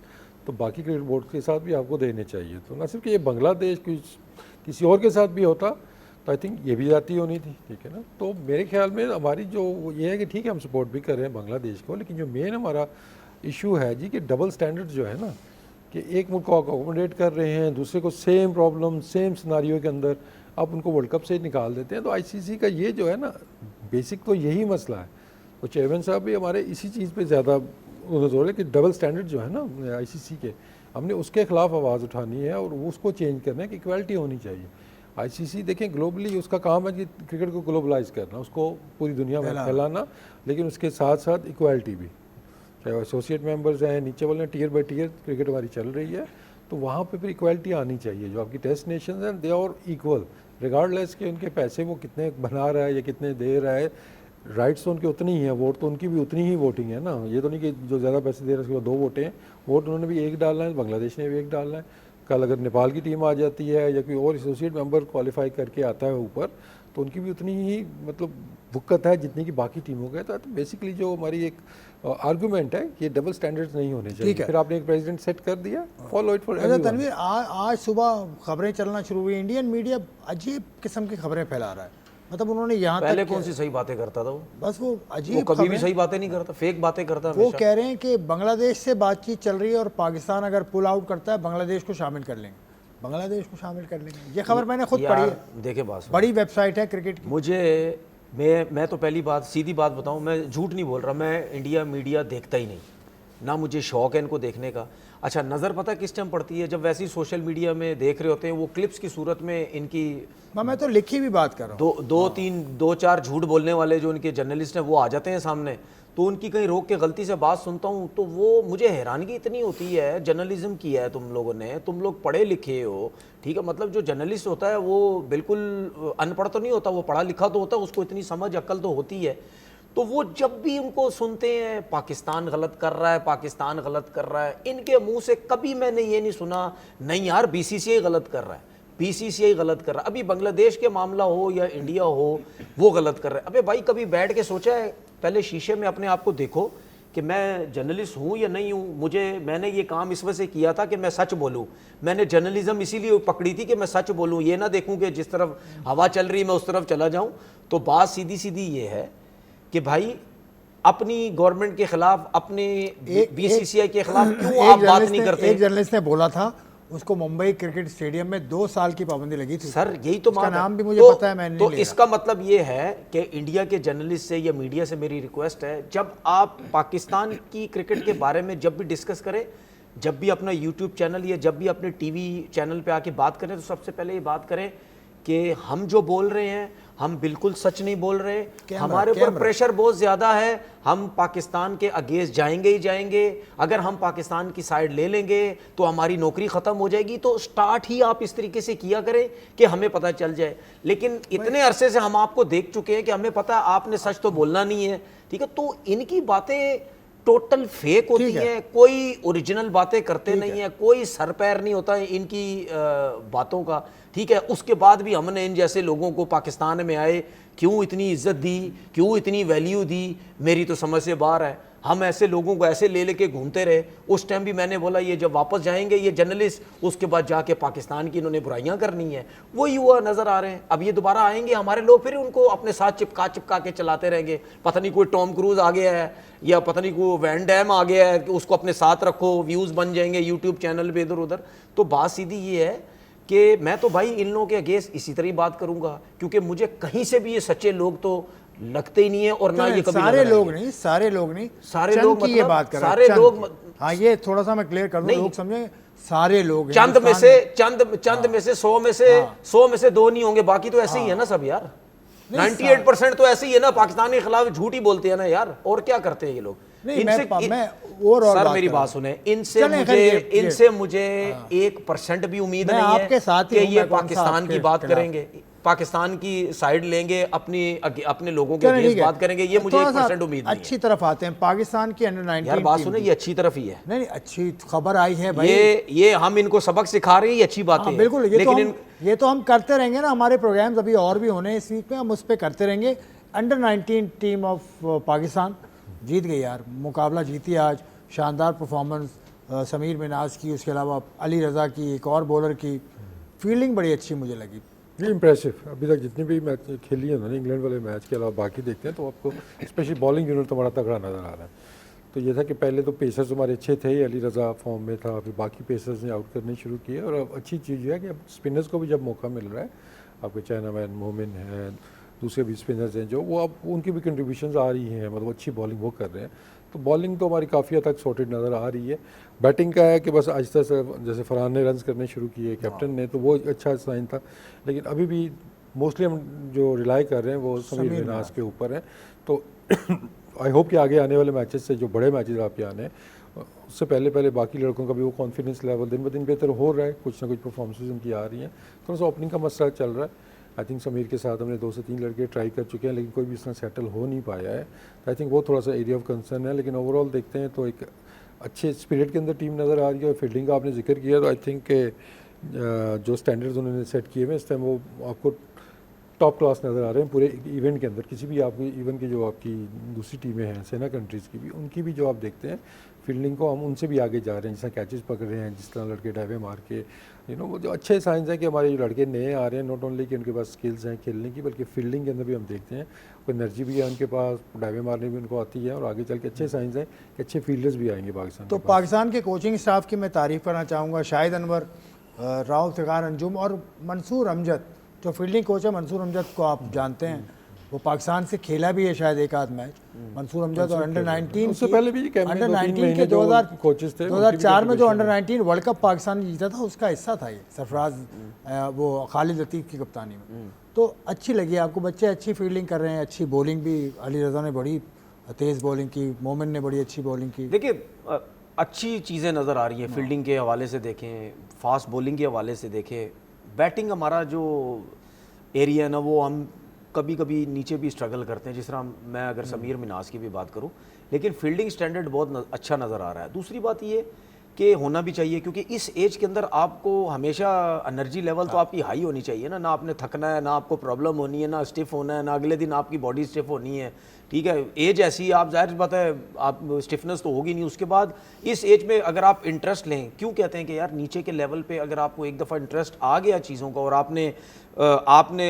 तो बाकी क्रिकेट बोर्ड के साथ भी आपको देने चाहिए। तो ना सिर्फ कि ये बांग्लादेश किसी और के साथ भी होता तो आई थिंक ये भी जाती होनी थी, ठीक है ना। तो मेरे ख्याल में हमारी जो ये है कि ठीक है हम सपोर्ट भी कर रहे हैं बांग्लादेश को, लेकिन जो मेन हमारा इशू है जी कि डबल स्टैंडर्ड्स जो है ना, कि एक मुल्क को अकोमोडेट कर रहे हैं, दूसरे को सेम प्रॉब्लम सेम सिनारियो के अंदर आप उनको वर्ल्ड कप से निकाल देते हैं। तो आईसीसी का ये जो है ना बेसिक तो यही मसला है। तो चेयरमैन साहब भी हमारे इसी चीज़ पे ज़्यादा जोर है कि डबल स्टैंडर्ड जो है ना आईसीसी के, हमने उसके खिलाफ आवाज़ उठानी है और उसको चेंज करना है कि इक्वालिटी होनी चाहिए। आईसीसी देखें ग्लोबली उसका काम है कि क्रिकेट को ग्लोबलाइज करना, उसको पूरी दुनिया में फैलाना, लेकिन उसके साथ साथ इक्वालिटी भी, चाहे एसोसिएट मेंबर्स हैं, नीचे वाले टियर बाय टियर क्रिकेट हमारी चल रही है, तो वहाँ पे फिर इक्वालिटी आनी चाहिए। जो आपकी टेस्ट नेशंस हैं दे आर इक्वल रिगार्डलेस कि उनके पैसे वो कितने बना रहा है या कितने दे रहा है, राइट्स तो उनके उतनी ही हैं, वोट तो उनकी भी उतनी ही वोटिंग है ना। ये तो नहीं कि जो ज़्यादा पैसे दे रहे हैं उसके बाद 2 वोटें हैं, वोट उन्होंने भी एक डालना है, बांग्लादेश ने भी एक डालना है। कल अगर नेपाल की टीम आ जाती है या कोई और एसोसिएट मेंबर क्वालिफाई करके आता है ऊपर, तो उनकी भी उतनी ही मतलब भुक्कत है जितनी की बाकी टीमों का है। तो बेसिकली जो हमारी एक आर्गूमेंट है कि डबल स्टैंडर्ड्स नहीं होने चाहिए। ठीक है। फिर आपने एक प्रेसिडेंट सेट कर दिया, फॉलो इट फॉर अच्छा एवरीवन। तनवीर, आज सुबह खबरें चलना शुरू हुई, इंडियन मीडिया अजीब किस्म की खबरें फैला रहा है। मतलब उन्होंने यहाँ पहले तक कौन सी सही बातें करता था वो बस वो वो अजीब कभी भी खबरें- सही बातें नहीं करता, फेक बातें करता वो हमेशा। कह रहे हैं कि बांग्लादेश से बातचीत चल रही है और पाकिस्तान अगर पुल आउट करता है बांग्लादेश को शामिल कर लेंगे, बांग्लादेश को शामिल कर लेंगे। ये खबर मैंने खुद पढ़ी यार है, देखे बात सुनो। बड़ी वेबसाइट है क्रिकेट की। मुझे मैं तो पहली बात सीधी बात बताऊं, मैं झूठ नहीं बोल रहा, मैं इंडिया मीडिया देखता ही नहीं, ना मुझे शौक है इनको देखने का। अच्छा, नज़र पता किस टाइम पड़ती है? जब वैसे ही सोशल मीडिया में देख रहे होते हैं, वो क्लिप्स की सूरत में इनकी मैं तो लिखी भी बात कर रहा हूँ। दो चार झूठ बोलने वाले जो इनके जर्नलिस्ट हैं वो आ जाते हैं सामने, तो उनकी कहीं रोक के गलती से बात सुनता हूँ तो वो मुझे हैरानगी इतनी होती है। जर्नलिज्म किया है तुम लोगों ने, तुम लोग पढ़े लिखे हो, ठीक है, मतलब जो जर्नलिस्ट होता है वो बिल्कुल अनपढ़ तो नहीं होता, वो पढ़ा लिखा तो होता है, उसको इतनी समझ अक्ल तो होती है। तो वो जब भी उनको सुनते हैं पाकिस्तान गलत कर रहा है, पाकिस्तान गलत कर रहा है, इनके मुंह से कभी मैंने ये नहीं सुना नहीं यार बीसीसीआई गलत कर रहा है, बीसीसीआई गलत कर रहा है। अभी बांग्लादेश के मामला हो या इंडिया हो, वो गलत कर रहा है। अबे भाई, कभी बैठ के सोचा है? पहले शीशे में अपने आप को देखो कि मैं जर्नलिस्ट हूँ या नहीं हूँ। मैंने ये काम इस वजह से किया था कि मैं सच बोलूँ। मैंने जर्नलिज्म इसीलिए पकड़ी थी कि मैं सच बोलूँ, ये ना देखूँ कि जिस तरफ हवा चल रही है मैं उस तरफ चला जाऊँ। तो बात सीधी सीधी ये है कि भाई अपनी गवर्नमेंट के खिलाफ, अपने बीसीसीआई के खिलाफ क्यों आप बात नहीं करते? एक जर्नलिस्ट ने बोला था उसको मुंबई क्रिकेट स्टेडियम में 2 साल की पाबंदी लगी थी। सर यही तो उसका बात है। नाम भी मुझे पता है, मैंने तो नहीं लिया। इसका मतलब ये है कि इंडिया के जर्नलिस्ट से या मीडिया से मेरी रिक्वेस्ट है, जब आप पाकिस्तान की क्रिकेट के बारे में जब भी डिस्कस करें, जब भी अपना यूट्यूब चैनल या जब भी अपने टीवी चैनल पे आके बात करें, तो सबसे पहले ये बात करें कि हम जो बोल रहे हैं हम बिल्कुल सच नहीं बोल रहे। हमारे ऊपर प्रेशर बहुत ज़्यादा है, हम पाकिस्तान के अगेंस्ट जाएंगे ही जाएंगे। अगर हम पाकिस्तान की साइड ले लेंगे तो हमारी नौकरी ख़त्म हो जाएगी। तो स्टार्ट ही आप इस तरीके से किया करें कि हमें पता चल जाए। लेकिन इतने अरसे से हम आपको देख चुके हैं कि हमें पता है आपने सच तो बोलना नहीं है, ठीक है। तो इनकी बातें टोटल फेक होती हैं, कोई ओरिजिनल बातें करते नहीं है, कोई सर पैर नहीं होता है इनकी बातों का, ठीक है। उसके बाद भी हमने इन जैसे लोगों को पाकिस्तान में आए क्यों इतनी इज्जत दी, क्यों इतनी वैल्यू दी, मेरी तो समझ से बाहर है। हम ऐसे लोगों को ऐसे ले लेके घूमते रहे। उस टाइम भी मैंने बोला ये जब वापस जाएंगे ये जर्नलिस्ट, उसके बाद जाके पाकिस्तान की इन्होंने बुराइयां करनी है, वही हुआ नजर आ रहे हैं। अब ये दोबारा आएंगे हमारे लोग, फिर उनको अपने साथ चिपका के चलाते रहेंगे। पता नहीं कोई टॉम क्रूज आ गया है या पता नहीं कोई वैन डैम आ गया है कि उसको अपने साथ रखो, व्यूज बन जाएंगे यूट्यूब चैनल पे इधर उधर। तो बात सीधी ये है कि मैं तो भाई इन लोगों के अगेंस्ट इसी तरह ही बात करूंगा, क्योंकि मुझे कहीं से भी ये सच्चे लोग तो लगते ही नहीं है। और ना ये कभी सारे लोग नहीं, सारे लोग लोग की ये बात कर रहे हैं, सारे चंद लोग की। हाँ, ये थोड़ा सा मैं क्लियर कर दूं, लोग समझे सारे लोग चंद में से 100 में से 100 में से 2 नहीं होंगे, बाकी तो ऐसे ही है ना सब यार। 98% तो ऐसे ही है ना, पाकिस्तान के खिलाफ झूठ ही बोलते हैं ना यार, और क्या करते हैं ये लोग। सर मेरी बात सुने, इनसे मुझे 1% भी उम्मीद नहीं है कि ये पाकिस्तान की बात करेंगे, पाकिस्तान की साइड लेंगे, अपने लोगों के अगेंस्ट बात करेंगे। ये मुझे 1% उम्मीद नहीं है। अच्छी तरफ आते हैं, पाकिस्तान की अंडर 19 यार बात सुने, ये अच्छी तरफ ही है। नहीं, अच्छी खबर आई है भाई। ये हम इनको सबक सिखा रहे हैं, ये अच्छी बात है। बिल्कुल, लेकिन ये तो हम करते रहेंगे ना, हमारे प्रोग्राम्स अभी और भी होने हैं इस वीक में, हम उस पर करते रहेंगे। अंडर 19 टीम ऑफ पाकिस्तान जीत गई यार, मुकाबला जीती आज, शानदार परफॉर्मेंस समीर मिनाज की, उसके अलावा अली रज़ा की, एक और बॉलर की फील्डिंग बड़ी अच्छी मुझे लगी। ये इम्प्रेसिव। अभी तक जितनी भी मैच खेली है ना इंग्लैंड वाले मैच के अलावा बाकी देखते हैं तो आपको स्पेशली बॉलिंग यूनिट तो बड़ा तगड़ा नज़र आ रहा है। तो ये था कि पहले तो पेसर्स हमारे अच्छे थे, अली रज़ा फॉर्म में था, फिर बाकी पेसर्स ने आउट करने शुरू किए। और अब अच्छी चीज़ है कि अब स्पिनर्स को भी जब मौका मिल रहा है, आपके चाइनामैन मोमिन है, दूसरे भी स्पिनर्स हैं जो, वो अब उनकी भी कंट्रीब्यूशंस आ रही हैं, मतलब अच्छी बॉलिंग वो कर रहे हैं। तो बॉलिंग तो हमारी काफ़ी हद तक सॉर्टेड नज़र आ रही है। बैटिंग का है कि बस आहिस्ता से जैसे फरहान ने रन्स करने शुरू किए, कैप्टन ने, तो वो अच्छा साइन था। लेकिन अभी भी मोस्टली हम जो रिलाई कर रहे हैं वो समीर मिनाज के ऊपर है। तो आई होप कि आगे आने वाले मैचेस से, जो बड़े मैचेस आपके आने हैं, उससे पहले बाकी लड़कों का भी वो कॉन्फिडेंस लेवल दिन ब दिन बेहतर हो रहा है। कुछ ना कुछ परफॉर्मेंसेज उनकी आ रही हैं। थोड़ा सा ओपनिंग का मसला चल रहा है, आई थिंक समीर के साथ हमने 2 से 3 लड़के ट्राई कर चुके हैं, लेकिन कोई भी इसमें सेटल हो नहीं पाया है। आई थिंक वो थोड़ा सा एरिया ऑफ कंसर्न है, लेकिन ओवरऑल देखते हैं तो एक अच्छे स्पिरिट के अंदर टीम नज़र आ रही है। और फील्डिंग का आपने जिक्र किया तो आई थिंक जो स्टैंडर्ड्स उन्होंने सेट किए हुए इस टाइम वो आपको टॉप क्लास नज़र आ रहे हैं पूरे इवेंट के अंदर। किसी भी आपकी इवन की जो आपकी दूसरी टीमें हैं सेना कंट्रीज़ की भी, उनकी भी जो आप देखते हैं फील्डिंग को, हम उनसे भी आगे जा रहे हैं। जिस तरह कैचेस पकड़ रहे हैं, जिस तरह लड़के डाइवे मार के, वो जो अच्छे साइंस हैं कि हमारे जो लड़के नए आ रहे हैं, नॉट ओनली कि उनके पास स्किल्स हैं खेलने की, बल्कि फील्डिंग के अंदर भी हम देखते हैं कोई एनर्जी भी है उनके पास, डाइवे मारने भी उनको आती है, और आगे चल के अच्छे साइंस हैं कि अच्छे फील्डर्स भी आएंगे पाकिस्तान तो पाकिस्तान के कोचिंग स्टाफ की मैं तारीफ़ करना चाहूँगा। शाहिद अनवर, राव इफ्तिखार अंजुम और मंसूर अमजद, जो फील्डिंग कोच है मंसूर अमजद को आप जानते हैं, वो पाकिस्तान से खेला भी है शायद एक आध मैच। मंसूर अमजद और अंडर 19 उससे पहले भी अंडर 19 के 2004 में जो अंडर 19 वर्ल्ड कप पाकिस्तान ने जीता था उसका हिस्सा था ये सरफराज वो खालिद लतीफ़ की कप्तानी में। तो अच्छी लगी आपको, बच्चे अच्छी फील्डिंग कर रहे हैं, अच्छी बॉलिंग भी अली रज़ा ने बड़ी तेज़ बॉलिंग की, मोमिन ने बड़ी अच्छी बॉलिंग की। देखिए अच्छी चीज़ें नज़र आ रही हैं फील्डिंग के हवाले से देखें, फास्ट बॉलिंग के हवाले से देखें, बैटिंग हमारा जो एरिया है ना वो हम कभी कभी नीचे भी स्ट्रगल करते हैं। जिस तरह मैं अगर समीर मिनाज की भी बात करूं, लेकिन फील्डिंग स्टैंडर्ड बहुत अच्छा नज़र आ रहा है। दूसरी बात ये कि होना भी चाहिए, क्योंकि इस एज के अंदर आपको हमेशा एनर्जी लेवल तो आपकी हाई होनी चाहिए ना आपने थकना है, ना आपको प्रॉब्लम होनी है, ना स्टिफ होना है, ना अगले दिन आपकी बॉडी स्टिफ होनी है। ठीक है, एज ऐसी आप जाहिर बात है आप स्टिफनेस तो होगी नहीं। उसके बाद इस एज में अगर आप इंटरेस्ट लें, क्यों कहते हैं कि यार नीचे के लेवल पे अगर आपको एक दफ़ा इंटरेस्ट आ गया चीज़ों का और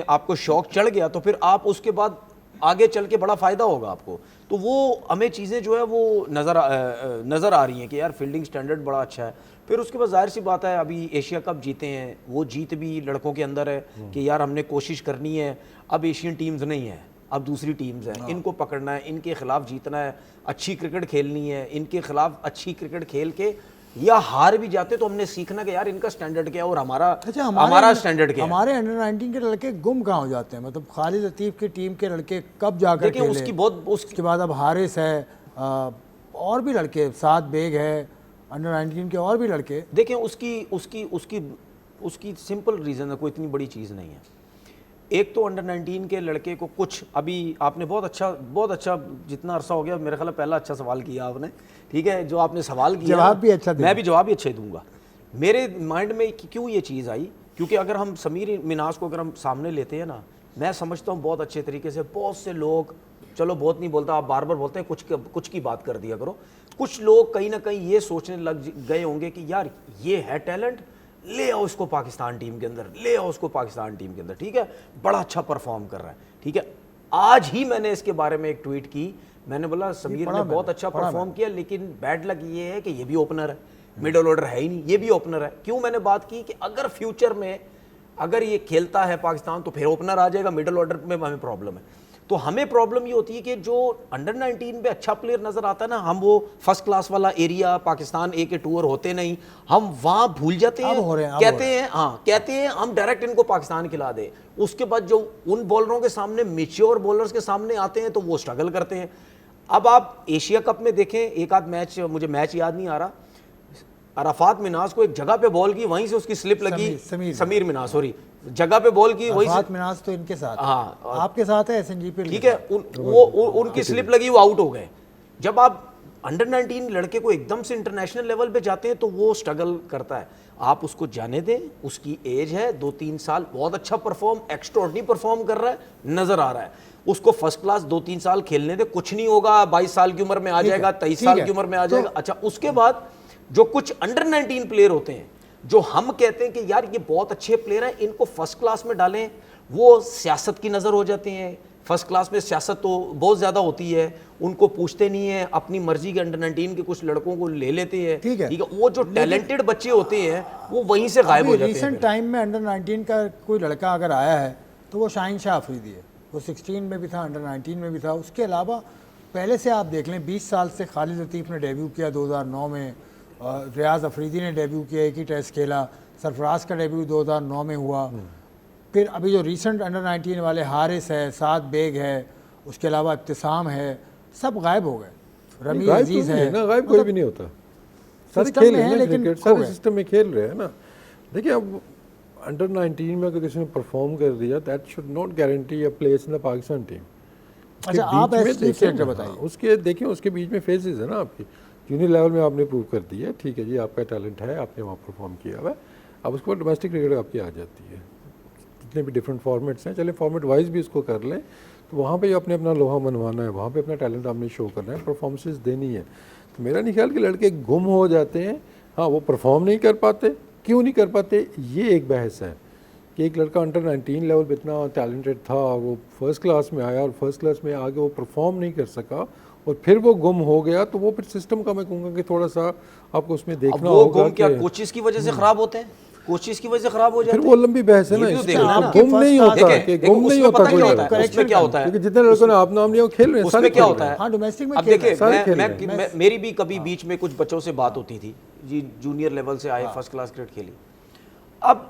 आपको शौक चढ़ गया, तो फिर आप उसके बाद आगे चल के बड़ा फ़ायदा होगा आपको। तो वो हमें चीज़ें जो है वो नज़र आ रही हैं कि यार फील्डिंग स्टैंडर्ड बड़ा अच्छा है। फिर उसके बाद जाहिर सी बात है अभी एशिया कप जीते हैं, वो जीत भी लड़कों के अंदर है कि यार हमने कोशिश करनी है। अब एशियन टीम्स नहीं है, अब दूसरी टीम्स हैं, इनको पकड़ना है, इनके खिलाफ जीतना है, अच्छी क्रिकेट खेलनी है, इनके खिलाफ अच्छी क्रिकेट खेल के या हार भी जाते तो हमने सीखना कि यार इनका स्टैंडर्ड क्या है और हमारा स्टैंडर्ड क्या है। हमारे अंडर 19 के लड़के गुम कहाँ हो जाते हैं, मतलब खालिद लतीफ़ की टीम के लड़के कब जाकर खेले, उसके बाद अब हारिस है, और भी लड़के, साद बेग है, अंडर 19 के और भी लड़के। देखें उसकी सिंपल रीज़न है, कोई इतनी बड़ी चीज़ नहीं है। एक तो अंडर 19 के लड़के को कुछ, अभी आपने बहुत अच्छा जितना अरसा हो गया मेरे ख्याल पहला अच्छा सवाल किया आपने, ठीक है, जो आपने सवाल किया जवाब भी अच्छा, मैं भी जवाब भी अच्छे दूंगा। मेरे माइंड में क्यों ये चीज़ आई, क्योंकि अगर हम समीर मिनाज को अगर हम सामने लेते हैं ना, मैं समझता हूँ बहुत अच्छे तरीके से, बहुत से लोग, चलो बहुत नहीं बोलता, आप बार बार बोलते हैं कुछ की बात कर दिया करो, कुछ लोग कहीं ना कहीं ये सोचने लग गए होंगे कि यार ये है टैलेंट, ले आओ उसको पाकिस्तान टीम के अंदर, ले आओ उसको पाकिस्तान टीम के अंदर, ठीक है, बड़ा अच्छा परफॉर्म कर रहा है। ठीक है, आज ही मैंने इसके बारे में एक ट्वीट की, मैंने बोला समीर ने बहुत अच्छा परफॉर्म किया, लेकिन बैड लक ये है कि ये भी ओपनर है, मिडल ऑर्डर है ही नहीं, ये भी ओपनर है। क्यों मैंने बात की कि अगर फ्यूचर में अगर ये खेलता है पाकिस्तान तो फिर ओपनर आ जाएगा, मिडल ऑर्डर में हमें प्रॉब्लम है। तो हमें प्रॉब्लम ये होती है कि जो अंडर 19 पे अच्छा प्लेयर नजर आता है ना, हम वो फर्स्ट क्लास वाला एरिया पाकिस्तान ए के टूर होते नहीं, हम वहां भूल जाते हैं, कहते हैं हम डायरेक्ट इनको पाकिस्तान खिला दे। उसके बाद जो उन बॉलरों के सामने, मैच्योर बॉलर्स के सामने आते हैं तो वो स्ट्रगल करते हैं। अब आप एशिया कप में देखें, एक आध मैच, मुझे मैच याद नहीं आ रहा, अराफात मिनाज को एक जगह पे बॉल की, वहीं से उसकी स्लिप लगी, समीर मिनाज सॉरी, जगह पे बॉल की, वहीं से मिनाज तो इनके साथ, हाँ आपके साथ है एसएनजी पे, ठीक है, उनकी स्लिप लगी, वो आउट हो गए। जब आप अंडर 19 लड़के को एकदम से इंटरनेशनल लेवल पे जाते हैं तो वो स्ट्रगल करता है। आप उसको जाने दें, उसकी एज है 2-3 साल, बहुत अच्छा परफॉर्म, एक्स्ट्राऑर्डिनरी परफॉर्म कर रहा है, नजर आ रहा है, उसको फर्स्ट क्लास 2-3 साल खेलने दे, कुछ नहीं होगा, 22 साल की उम्र में आ जाएगा, 23 साल की उम्र में आ जाएगा। अच्छा, उसके बाद जो कुछ अंडर 19 प्लेयर होते हैं, जो हम कहते हैं कि यार ये बहुत अच्छे प्लेयर हैं, इनको फर्स्ट क्लास में डालें, वो सियासत की नज़र हो जाते हैं। फर्स्ट क्लास में सियासत तो बहुत ज़्यादा होती है, उनको पूछते नहीं है, अपनी मर्जी के अंडर 19 के कुछ लड़कों को ले लेते हैं, ठीक है, वो जो टैलेंटेड बच्चे होते हैं वो वहीं से गायब हो जाते हैं। रिसेंट टाइम में अंडर 19 का कोई लड़का अगर आया है तो वो शाहीन शाह अफरीदी है, वो 16 में भी था, अंडर 19 में भी था। उसके अलावा पहले से आप देख लें, 20 साल से खालिद लतीफ़ ने डेब्यू किया 2009 में, रियाज अफरीदी ने डेब्यू किया, एक ही टेस्ट खेला, सरफराज का डेब्यू 2009 में हुआ। फिर अभी जो रिसेंट अंडर 19 वाले हारिस है, साद बेग है, उसके अलावा इब्तिसाम है, सब गायब हो गए। रमी अजीज़ है ना, गायब कोई भी नहीं होता, सारे खेल रहे हैं, लेकिन सारे सिस्टम में खेल रहे हैं ना। देखिए अब अंडर 19 में अगर किसी ने परफॉर्म कर दिया that should not guarantee a place in the Pakistan team. अच्छा, आप एसटी सेक्टर बताइए। उसके देखिए उसके बीच में फेजेस है ना आपकी। जूनियर लेवल में आपने प्रूव कर दिया, ठीक है जी, आपका टैलेंट है, आपने वहाँ परफॉर्म किया हुआ है। अब उसके बाद डोमेस्टिक क्रिकेट आपकी आ जाती है, जितने भी डिफरेंट फॉर्मेट्स हैं, चले फॉर्मेट वाइज भी उसको कर लें, तो वहाँ पे आपने अपना लोहा मनवाना है, वहाँ पे अपना टैलेंट आपने शो करना है, परफॉर्मेंसेस देनी है। तो मेरा नहीं ख्याल कि लड़के गुम हो जाते हैं, हाँ वो परफॉर्म नहीं कर पाते, क्यों नहीं कर पाते, ये एक बहस है कि एक लड़का अंडर 19 लेवल पे इतना टैलेंटेड था, वो फर्स्ट क्लास में आया और फर्स्ट क्लास में आगे वो परफॉर्म नहीं कर सका और फिर वो गुम हो गया, तो वो फिर सिस्टम का मैं कहूँगा कि थोड़ा सा आपको उसमें देखना वो होगा। गुम क्या कोचिस की वजह से खराब होते हैं? कोचिस की वजह से खराब हो जाते फिर हैं? वो लंबी बहस है ना, ये भी तो इसमें देखना है ना। गुम नहीं होता कि देखो, गुम नहीं उसमें होता पता कोई क्या लड़का। होता है, उसमें क्या होता है, क्योंकि जितने लड़कों ने आप नाम लिया वो खेल रहे हैं, उसमें सारे क्या खेल होता रहे है? हैं। हाँ, डोमेस्टिक में अब खेल देखिए, रहे हैं। सारे खेल रहे मेरी भी कभी बीच में कुछ बच्चों से बात होती थी जी, जूनियर लेवल से आए, फर्स्ट क्लास क्रिकेट खेली, अब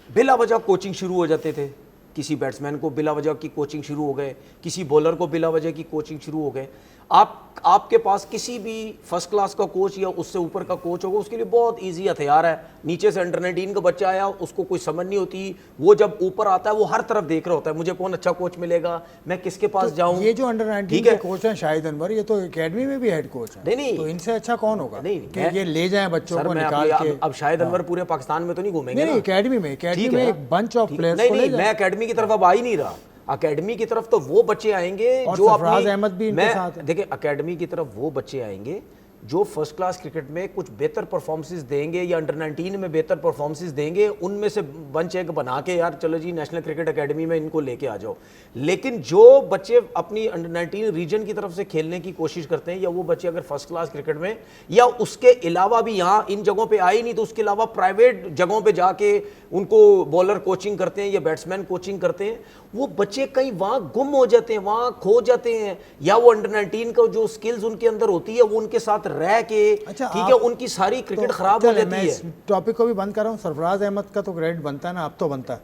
बिला वजह कोचिंग शुरू हो जाते थे। किसी बैट्समैन को बिला वजह की कोचिंग शुरू हो गए, किसी बॉलर को बिला वजह की कोचिंग शुरू हो गए। आपके पास किसी भी फर्स्ट क्लास का कोच या उससे ऊपर का कोच होगा, उसके लिए बहुत इजी हथियार है। नीचे से अंडर 19 का बच्चा आया, उसको कोई समझ नहीं होती, वो जब ऊपर आता है वो हर तरफ देख रहा होता है, मुझे कौन अच्छा कोच मिलेगा, मैं किसके पास जाऊं। ये जो अंडर 19 के कोच हैं शाहिद अनवर, ये तो एकेडमी में भी हेड कोच है। नहीं, तो इनसे अच्छा कौन होगा नहीं, कि ये ले जाएं बच्चों सर को मैं निकाल के? अब शायद अनवर पूरे पाकिस्तान में तो नहीं घूमेंगे नहीं, ना। एकेडमी में ठीक है, एक बंच ऑफ प्लेयर्स नहीं को ले नहीं, जाएं। मैं एकेडमी की तरफ अब आ ही नहीं रहा। एकेडमी की तरफ तो वो बच्चे आएंगे और जो सरफराज अहमद भी इनके साथ है। देखिए, एकेडमी की तरफ वो बच्चे आएंगे जो फर्स्ट क्लास क्रिकेट में कुछ बेहतर परफॉर्मेंसेस देंगे या अंडर 19 में बेहतर परफॉर्मेंसेस देंगे, उनमें से बंच एक बना के यार चलो जी नेशनल क्रिकेट एकेडमी में इनको लेके आ जाओ। लेकिन जो बच्चे अपनी अंडर 19 रीजन की तरफ से खेलने की कोशिश करते हैं, या वो बच्चे अगर फर्स्ट क्लास क्रिकेट में या उसके अलावा भी यहाँ इन जगहों पे आए नहीं तो उसके अलावा प्राइवेट जगहों पे जाके उनको बॉलर कोचिंग करते हैं या बैट्समैन कोचिंग करते हैं, वो बच्चे कहीं वहाँ गुम हो जाते हैं, वहाँ खो जाते हैं, या वो अंडर 19 का जो स्किल्स उनके अंदर होती है वो उनके साथ रह के, अच्छा, ठीक है, उनकी सारी क्रिकेट खराब हो जाती है। टॉपिक को भी बंद कर रहा हूँ। सरफराज अहमद का तो क्रेडिट बनता है ना, अब तो बनता है।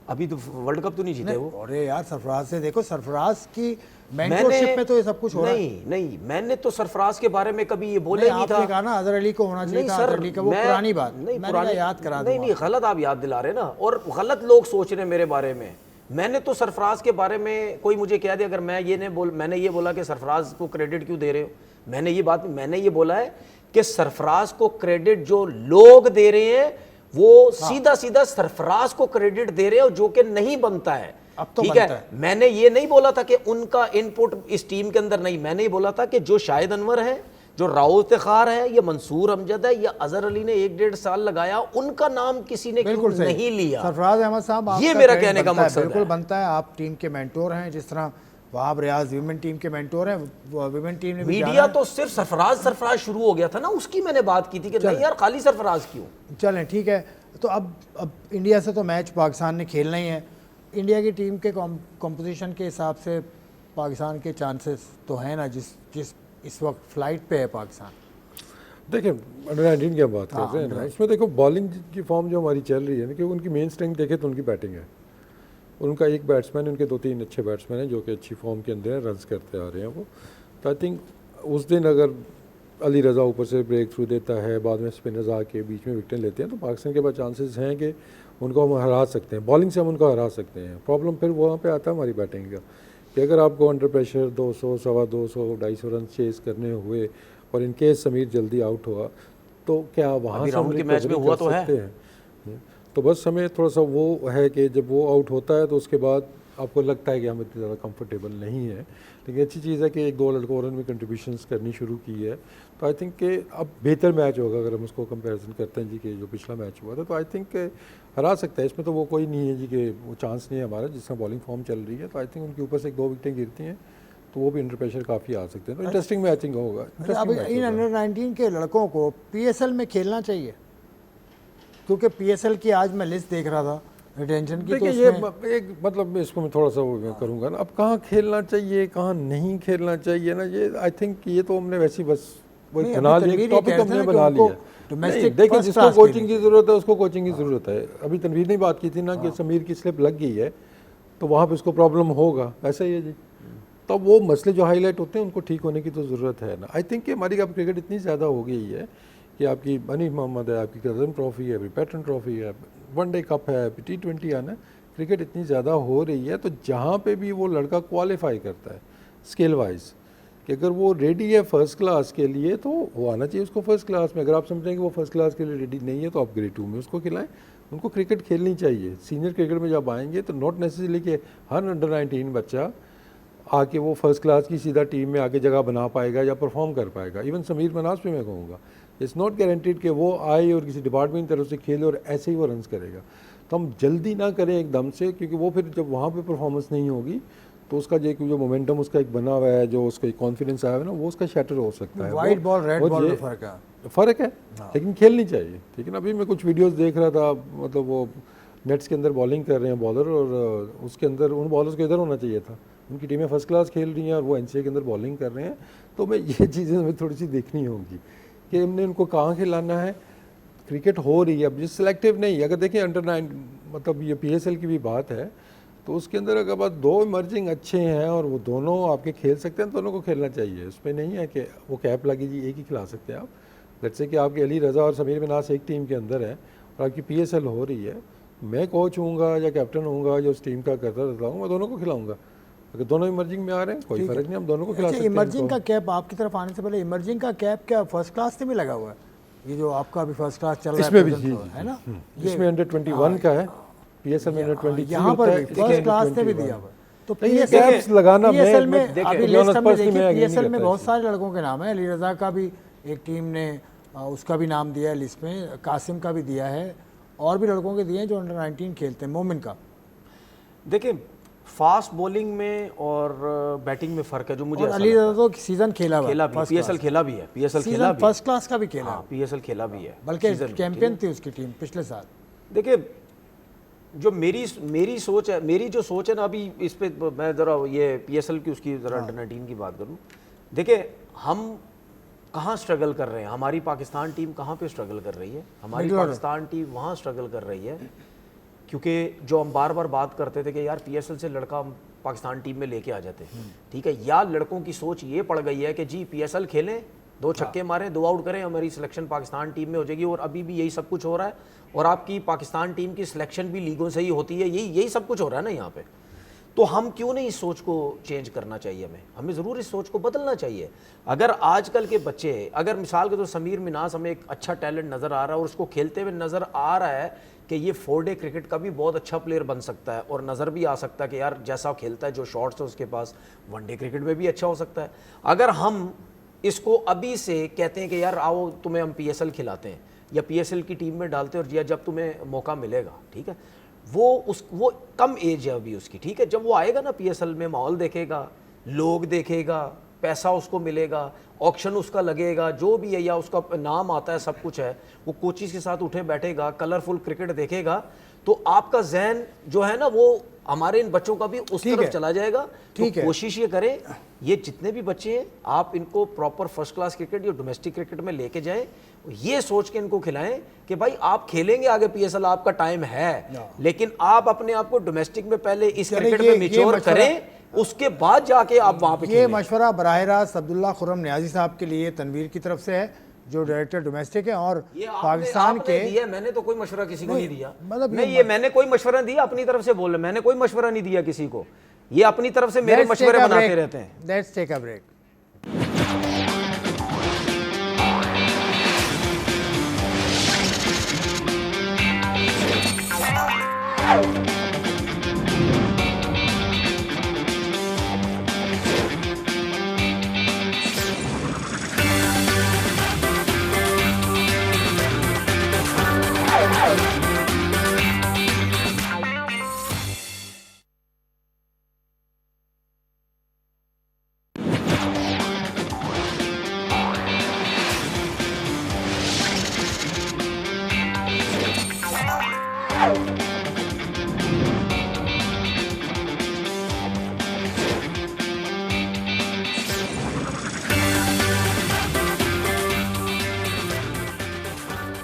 अभी तो वर्ल्ड कप तो नहीं जीते वो। अरे यार, सरफराज से देखो, सरफराज की मेंटरशिप में तो ये सब कुछ हो रहा है। नहीं, मैंने तो सरफराज के बारे में कभी ये बोला ही नहीं था। आपने कहा ना अजहर अली को होना चाहिए था, अजहर अली का, वो पुरानी बात, मैंने कहा याद करा दूं। नहीं, गलत आप याद दिला रहे ना, और गलत लोग सोच रहे हैं मेरे बारे में। मैंने तो सरफराज के बारे में, कोई मुझे कह दे अगर मैं ये नहीं बोल, मैंने ये बोला कि सरफराज को क्रेडिट क्यों दे रहे हो, मैंने ये बोला है कि सरफराज को क्रेडिट जो लोग दे रहे हैं वो सीधा सीधा सरफराज को क्रेडिट दे रहे हो, जो कि नहीं बनता है। अब तो ठीक बनता है, मैंने ये नहीं बोला था कि उनका इनपुट इस टीम के अंदर नहीं, मैंने ये बोला था कि जो शाहिद अनवर है, जो राउल इफ्तिखार है, या मंसूर अमजद है, या अजहर अली ने 1-1.5 साल लगाया, उनका नाम किसी ने क्यों नहीं लिया। सरफराज अहमद साहब, ये मेरा कहने का मकसद है। बिल्कुल बनता है, आप टीम के मेंटोर हैं, जिस तरह वहाब रियाज वीमेन टीम के मेंटोर हैं, वीमेन टीम ने मीडिया तो सिर्फ सरफराज शुरू हो गया था ना, उसकी मैंने बात की थी कि नहीं यार खाली सरफराज क्यों। चलें ठीक है, तो अब इंडिया से तो मैच पाकिस्तान ने खेलना ही है। इंडिया की टीम के कंपोजिशन के हिसाब से पाकिस्तान के चांसेस तो हैं ना, जिस इस वक्त फ्लाइट पे है पाकिस्तान। देखिए अंडर 19 की बात कर रहे हैं ना, इसमें देखो बॉलिंग की फॉर्म जो हमारी चल रही है ना, क्योंकि उनकी मेन स्ट्रेंथ देखे तो उनकी बैटिंग है। उनका एक बैट्समैन, उनके 2-3 अच्छे बैट्समैन हैं जो कि अच्छी फॉर्म के अंदर हैं, रन्स करते आ रहे हैं वो। तो आई थिंक उस दिन अगर अली रज़ा ऊपर से ब्रेक थ्रू देता है, बाद में स्पिनर्स आके बीच में विकेटें लेते हैं, तो पाकिस्तान के पास चांसेस हैं कि उनको हम हरा सकते हैं, बॉलिंग से हम उनको हरा सकते हैं। प्रॉब्लम फिर वहाँ पे आता है हमारी बैटिंग का, कि अगर आपको अंडर प्रेशर 200, 225, 250 रन चेस करने हुए और इनकेस समीर जल्दी आउट हुआ, तो क्या वहाँ से हम मैच में हुआ तो सकते हैं? तो बस हमें थोड़ा सा वो है कि जब वो आउट होता है तो उसके बाद आपको लगता है कि हम इतने ज़्यादा कंफर्टेबल नहीं है। लेकिन अच्छी चीज़ है कि 1-2 लड़कों और भी कंट्रीब्यूशंस करनी शुरू की है, तो आई थिंक कि अब बेहतर मैच होगा। अगर हम उसको कंपैरिजन करते हैं जी कि जो पिछला मैच हुआ था, तो आई थिंक हरा सकता है। इसमें तो वो कोई नहीं है जी कि वो चांस नहीं है हमारा, जिसका बॉलिंग फॉर्म चल रही है। तो आई थिंक उनके ऊपर से 1-2 विकेटें गिरती हैं तो वो भी अंडर प्रेशर काफ़ी आ सकते हैं। तो इंटरेस्टिंग मैचिंग होगा। अब इन अंडर 19 के लड़कों को PSL में खेलना चाहिए, क्योंकि PSL की आज मैं लिस्ट देख रहा था रिटेंशन की। देखिए ये एक मतलब इसको मैं थोड़ा सा वो करूँगा ना, अब कहाँ खेलना चाहिए कहाँ नहीं खेलना चाहिए ना, ये आई थिंक ये तो हमने वैसे बस वही बना लिया, टॉपिक हमने बना लिया। देखिए जिसको कोचिंग की ज़रूरत है उसको कोचिंग की ज़रूरत है। अभी तनवीर ने बात की थी ना कि समीर की स्लिप लग गई है तो वहाँ पे उसको प्रॉब्लम होगा, ऐसा ही है जी। तो वो मसले जो हाईलाइट होते हैं उनको ठीक होने की तो ज़रूरत है ना। आई थिंक कि हमारी अब क्रिकेट इतनी ज़्यादा हो गई है कि आपकी हनीफ मोहम्मद है, आपकी कज़न ट्रॉफ़ी है, अभी पैटर्न ट्रॉफ़ी है, वनडे कप है, T20 आना है। क्रिकेट इतनी ज़्यादा हो रही है, तो जहाँ पे भी वो लड़का क्वालिफाई करता है स्किल वाइज कि अगर वो रेडी है फर्स्ट क्लास के लिए तो वो आना चाहिए उसको फर्स्ट क्लास में। अगर आप समझ रहे हैं कि वो फर्स्ट क्लास के लिए रेडी नहीं है तो आप ग्रेड 2 में उसको खिलाएं। उनको क्रिकेट खेलनी चाहिए। सीनियर क्रिकेट में जब आएंगे तो नॉट नेसेसरी कि हर अंडर 19 बच्चा आके वो फर्स्ट क्लास की सीधा टीम में आके जगह बना पाएगा या परफॉर्म कर पाएगा। इवन समीर मनास पे मैं कहूँगा इट्स नॉट गारंटीड कि वो आए और किसी डिपार्टमेंट की तरफ से खेले और ऐसे ही वो रन्स करेगा। तो हम जल्दी ना करें एकदम से, क्योंकि वो फिर जब वहाँ पे परफॉर्मेंस नहीं होगी तो उसका जो मोमेंटम उसका एक बना हुआ है, जो उसका कॉन्फिडेंस आया है ना, वो उसका शैटर हो सकता है। वाइट बॉल रेड बॉल में फ़र्क है, लेकिन खेलनी चाहिए। लेकिन अभी मैं कुछ वीडियोस देख रहा था, मतलब वो नेट्स के अंदर बॉलिंग कर रहे हैं बॉलर, और उसके अंदर उन बॉलर्स को इधर होना चाहिए था। उनकी टीमें फर्स्ट क्लास खेल रही हैं और वो एनसीए के अंदर बॉलिंग कर रहे हैं। तो मैं ये चीज़ें हमें थोड़ी सी देखनी होगी कि हमने उनको कहाँ खिलाना है। क्रिकेट हो रही है अब, जिस सिलेक्टिव नहीं। अगर देखिए अंडर 9 मतलब ये PSL की भी बात है तो उसके अंदर अगर बात 2 इमर्जिंग अच्छे हैं और वो दोनों आपके खेल सकते हैं, दोनों को खेलना चाहिए। उसमें नहीं है कि वो कैप लगी जी एक ही खिला सकते हैं आप। जैसे कि आपके अली रज़ा और समीर मनास एक टीम के अंदर है और आपकी PSL हो रही है, मैं कोच हूँगा या कैप्टन हूँगा जो उस टीम का करता रहता हूँ, मैं दोनों को खिलाऊंगा। अगर दोनों इमर्जिंग में आ रहे हैं कोई फ़र्क नहीं, हम दोनों को खिला सकते हैं। इमर्जिंग का कैप आपकी तरफ आने से पहले इमर्जिंग का कैप क्या फर्स्ट क्लास से भी लगा हुआ है? ये जो आपका अभी फर्स्ट क्लास चल रहा है इसमें भी है ना, इसमें अंडर 21 का है, PSL में अंडर 23 यहाँ पर भी फर्स्ट क्लास से भी दिया हुआ है। तो PSL लगाना PSL में अभी लिस्ट हमने देखी, मैं PSL में बहुत सारे लड़कों के नाम है। अली रज़ा का भी एक टीम ने उसका भी नाम दिया है लिस्ट में, कासिम का भी दिया है, और भी लड़कों के दिए हैं जो अंडर 19 खेलते हैं। मोमिन का देखिए फास्ट बॉलिंग में और बैटिंग में फ़र्क है जो मुझे अली रज़ा तो सीजन खेला खेला भी, PSL खेला भी है, PSL खेला भी, फर्स्ट क्लास का भी खेला, हाँ PSL खेला भी है, बल्कि चैंपियन थी उसकी टीम पिछले साल। देखिए जो मेरी सोच है, मेरी जो सोच है ना, अभी इस पे मैं ज़रा ये PSL की उसकी ज़रा अंडर 19 की बात करूँ। देखिए हम कहाँ स्ट्रगल कर रहे हैं, हमारी पाकिस्तान टीम कहाँ पे स्ट्रगल कर रही है, हमारी पाकिस्तान टीम वहाँ स्ट्रगल कर रही है। क्योंकि जो हम बार बार बात करते थे कि यार PSL से लड़का हम पाकिस्तान टीम में लेके आ जाते हैं, ठीक है, या लड़कों की सोच ये पड़ गई है कि जी PSL खेलें, 2 छक्के मारें, 2 आउट करें, हमारी सिलेक्शन पाकिस्तान टीम में हो जाएगी। और अभी भी यही सब कुछ हो रहा है, और आपकी पाकिस्तान टीम की सिलेक्शन भी लीगों से ही होती है, यही सब कुछ हो रहा है ना यहाँ पे। तो हम क्यों नहीं इस सोच को चेंज करना चाहिए, हमें ज़रूर इस सोच को बदलना चाहिए। अगर आजकल के बच्चे, अगर मिसाल के तो समीर मिनास हमें एक अच्छा टैलेंट नज़र आ रहा है और उसको खेलते हुए नज़र आ रहा है कि ये 4 डे क्रिकेट का भी बहुत अच्छा प्लेयर बन सकता है, और नज़र भी आ सकता है कि यार जैसा खेलता है, जो शॉट्स है उसके पास, 1 डे क्रिकेट में भी अच्छा हो सकता है। अगर हम इसको अभी से कहते हैं कि यार आओ तुम्हें हम PSL खिलाते हैं या PSL की टीम में डालते हैं, और जब तुम्हें मौका मिलेगा, ठीक है, वो कम एज है अभी उसकी, ठीक है, जब वो आएगा ना PSL में, माहौल देखेगा, लोग देखेगा, पैसा उसको मिलेगा, ऑक्शन उसका लगेगा, जो भी है, या उसका नाम आता है, सब कुछ है, वो कोचिज के साथ उठे बैठेगा, कलरफुल क्रिकेट देखेगा, तो आपका जहन जो है ना वो हमारे इन बच्चों का भी उस तरफ चला जाएगा। तो कोशिश ये करें, ये जितने भी बच्चे हैं आप इनको प्रॉपर फर्स्ट क्लास क्रिकेट या डोमेस्टिक क्रिकेट में लेके जाएं, ये सोच के इनको खिलाएं कि भाई आप खेलेंगे आगे PSL, आपका टाइम है, लेकिन आप अपने आप को डोमेस्टिक में पहले इस क्रिकेट में मैच्योर करें, उसके बाद जाके आप वहां पे ये मशवरा बराह रास्त अब्दुल्ला खुर्रम न्याजी साहब के लिए तनवीर की तरफ से है, जो डायरेक्टर डोमेस्टिक है और पाकिस्तान के। दिया, मैंने तो कोई मशवरा किसी को नहीं दिया, मतलब नहीं, मैंने कोई मशवरा दिया, अपनी तरफ से बोल रहे, मैंने कोई मशवरा नहीं दिया किसी को, ये अपनी तरफ से मेरे मशवरे बनाते रहते हैं। Let's take a break.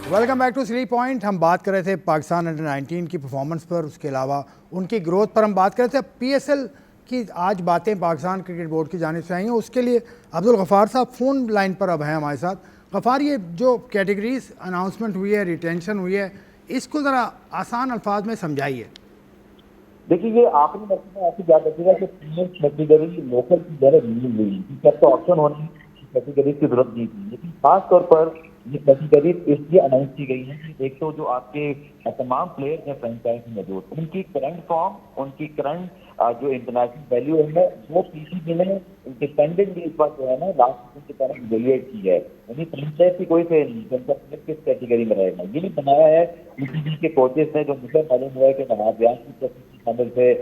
Welcome back to sly point. हम बात कर रहे थे पाकिस्तान अंडर 19 की परफॉर्मेंस पर, उसके अलावा उनकी ग्रोथ पर हम बात कर रहे थे। PSL की आज बातें पाकिस्तान क्रिकेट बोर्ड की जानिब से आई हैं, उसके लिए अब्दुल गफ़ार साहब फ़ोन लाइन पर अब हैं हमारे साथ। गफ़ार, ये जो कैटेगरीज अनाउंसमेंट हुई है, रिटेंशन हुई है, इसको ज़रा आसान अल्फाज में समझाइए। देखिए, ये आखिरी मरतबा में आपको याद रखिएगा कि प्रीमियम कैटेगरी लोकल की जरा रिलीज हुई, क्योंकि अब तो ऑप्शन होने की कैटेगरीज की जरूरत नहीं थी, लेकिन खास तौर पर ये कैटेगरीज इसलिए अनाउंस की गई है कि एक तो जो आपके तमाम प्लेयर्स हैं फ्रेंचाइज में मौजूद, उनकी करंट फॉर्म, उनकी करंट जो इंटरनेशनल वैल्यू है वो पीसीबी ने इंडिपेंडेंटली इस बात जो है ना लास्ट सीजन की तरह इवेल्युएट की है। यानी फ्रेंचाइज की कोई से नहीं, उनका प्लेयर किस कैटेगरी में रहेगा ये नहीं बनाया है पीसीबी के कोचेस ने, जो मुझे मालूम हुआ है कि नवाज व्यास की शामिल थे,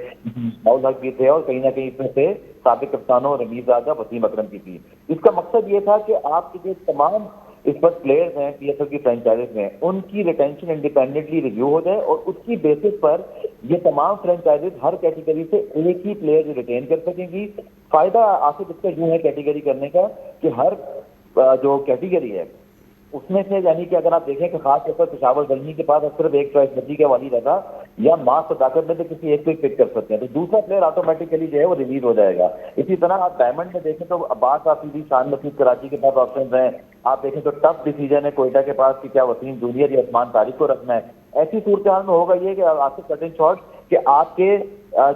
माउल हक भी थे, और कहीं ना कहीं इसमें से साबिक कप्तानों रमीज राजा, वसीम अकरम की थी। इसका मकसद ये था कि आपके जो तमाम इस पर प्लेयर्स हैं पीएसएल की फ्रेंचाइजीज में, उनकी रिटेंशन इंडिपेंडेंटली रिव्यू हो जाए और उसकी बेसिस पर ये तमाम फ्रेंचाइजीज हर कैटेगरी से एक ही प्लेयर रिटेन कर सकेंगी। फायदा आसिफ इसका यूं है कैटेगरी करने का कि हर जो कैटेगरी है उसमें से, यानी कि अगर आप देखें कि खास तौर पर पेशावर जलमी के पास सिर्फ एक चॉइस बची के वाली रजा या मास सदाकत में से किसी एक को पिक कर सकते हैं, तो दूसरा प्लेयर ऑटोमेटिकली जो है वो रिलीज हो जाएगा। इसी तरह आप डायमंड में देखें तो अब्बास आफरीदी, शान नसीब कराची के पास ऑप्शन हैं। आप देखें तो टफ डिसीजन है कोयटा के पास कि क्या वसीम जूनियर या उस्मान तारिक को रखना है। ऐसी सूरत हाल में होगा ये कि आसिफ कटिंग शॉट कि आपके